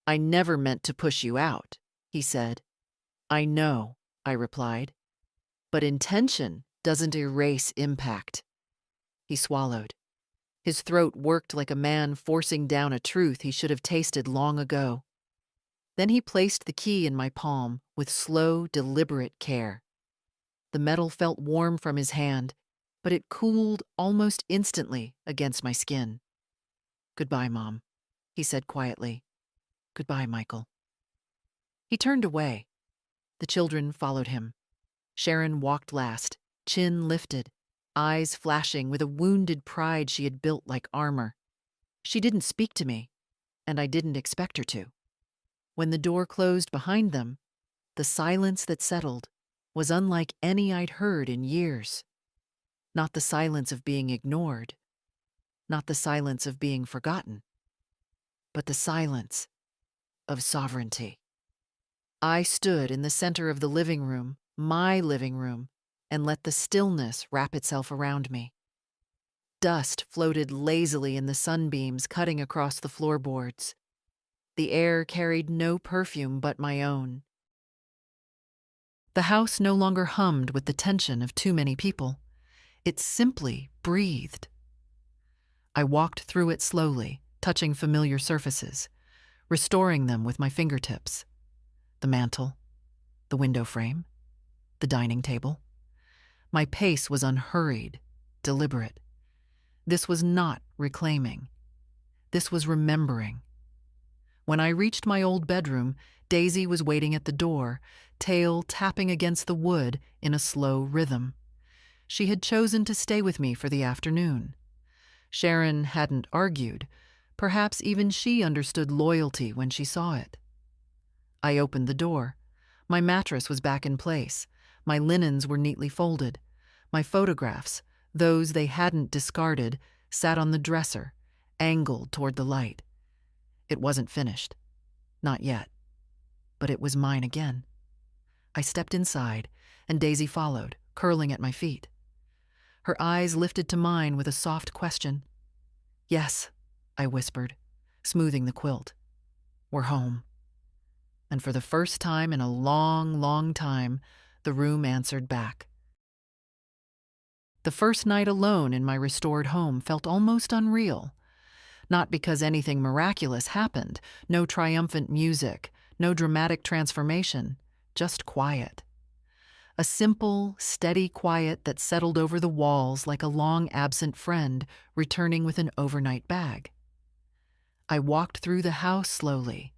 "I never meant to push you out," he said. "I know," I replied, "but intention doesn't erase impact." He swallowed. His throat worked like a man forcing down a truth he should have tasted long ago. Then he placed the key in my palm with slow, deliberate care. The metal felt warm from his hand. but it cooled almost instantly against my skin. "Goodbye, Mom," he said quietly. "Goodbye, Michael." He turned away. The children followed him. Sharon walked last, chin lifted, eyes flashing with a wounded pride she had built like armor. She didn't speak to me, and I didn't expect her to. When the door closed behind them, the silence that settled was unlike any I'd heard in years. Not the silence of being ignored, not the silence of being forgotten, but the silence of sovereignty. I stood in the center of the living room, my living room, and let the stillness wrap itself around me. Dust floated lazily in the sunbeams cutting across the floorboards. The air carried no perfume but my own. The house no longer hummed with the tension of too many people. It simply breathed. I walked through it slowly, touching familiar surfaces, restoring them with my fingertips. The mantel, the window frame, the dining table. My pace was unhurried, deliberate. This was not reclaiming. This was remembering. When I reached my old bedroom, Daisy was waiting at the door, tail tapping against the wood in a slow rhythm. She had chosen to stay with me for the afternoon. Sharon hadn't argued. Perhaps even she understood loyalty when she saw it. I opened the door. My mattress was back in place. My linens were neatly folded. My photographs, those they hadn't discarded, sat on the dresser, angled toward the light. It wasn't finished. Not yet. But it was mine again. I stepped inside, and Daisy followed, curling at my feet. Her eyes lifted to mine with a soft question. "Yes," I whispered, smoothing the quilt. "We're home." And for the first time in a long, long time, the room answered back. The first night alone in my restored home felt almost unreal. Not because anything miraculous happened, no triumphant music, no dramatic transformation, just quiet. A simple, steady quiet that settled over the walls like a long-absent friend returning with an overnight bag. I walked through the house slowly,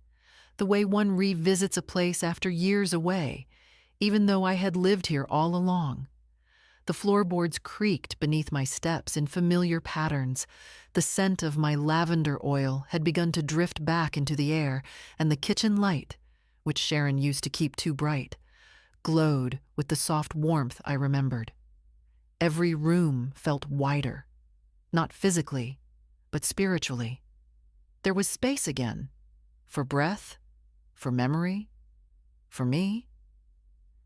the way one revisits a place after years away, even though I had lived here all along. The floorboards creaked beneath my steps in familiar patterns. The scent of my lavender oil had begun to drift back into the air, and the kitchen light, which Sharon used to keep too bright, glowed with the soft warmth I remembered. Every room felt wider, not physically, but spiritually. There was space again, for breath, for memory, for me.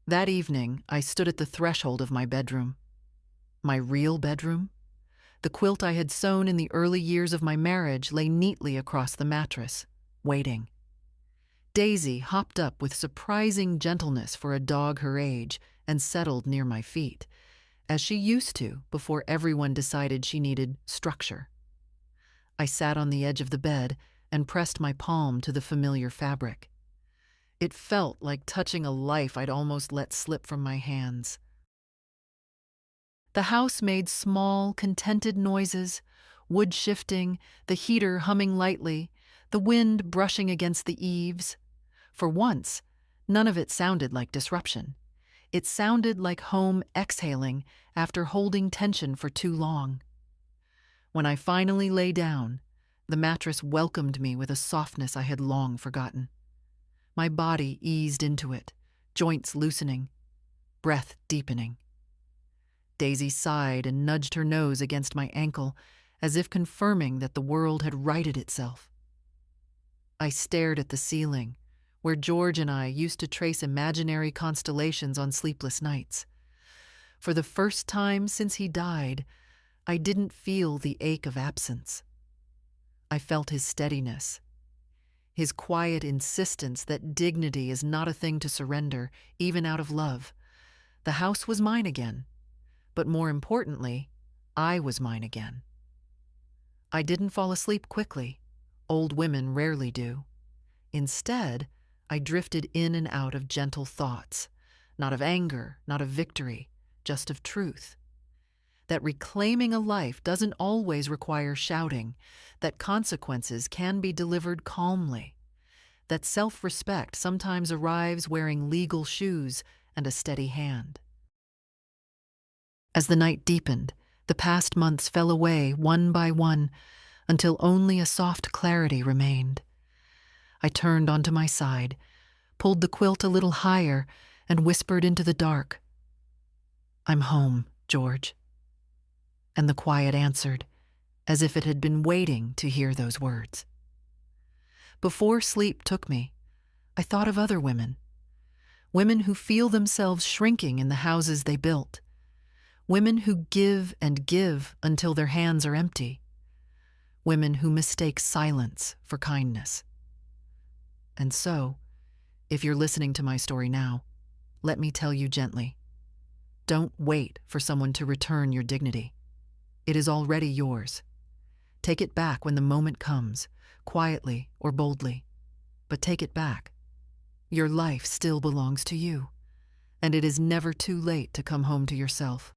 That evening, I stood at the threshold of my bedroom. My real bedroom. The quilt I had sewn in the early years of my marriage lay neatly across the mattress, waiting. Daisy hopped up with surprising gentleness for a dog her age and settled near my feet, as she used to before everyone decided she needed structure. I sat on the edge of the bed and pressed my palm to the familiar fabric. It felt like touching a life I'd almost let slip from my hands. The house made small, contented noises, wood shifting, the heater humming lightly, the wind brushing against the eaves. For once, none of it sounded like disruption. It sounded like home exhaling after holding tension for too long. When I finally lay down, the mattress welcomed me with a softness I had long forgotten. My body eased into it, joints loosening, breath deepening. Daisy sighed and nudged her nose against my ankle, as if confirming that the world had righted itself. I stared at the ceiling, where George and I used to trace imaginary constellations on sleepless nights. For the first time since he died, I didn't feel the ache of absence. I felt his steadiness, his quiet insistence that dignity is not a thing to surrender, even out of love. The house was mine again, but more importantly, I was mine again. I didn't fall asleep quickly. Old women rarely do. Instead, I drifted in and out of gentle thoughts, not of anger, not of victory, just of truth. that reclaiming a life doesn't always require shouting, that consequences can be delivered calmly, that self-respect sometimes arrives wearing legal shoes and a steady hand. As the night deepened, the past months fell away one by one until only a soft clarity remained. I turned onto my side, pulled the quilt a little higher, and whispered into the dark, "I'm home, George." And the quiet answered, as if it had been waiting to hear those words. Before sleep took me, I thought of other women. Women who feel themselves shrinking in the houses they built. Women who give and give until their hands are empty. Women who mistake silence for kindness. And so, if you're listening to my story now, let me tell you gently, don't wait for someone to return your dignity. It is already yours. Take it back when the moment comes, quietly or boldly, but take it back. Your life still belongs to you, and it is never too late to come home to yourself.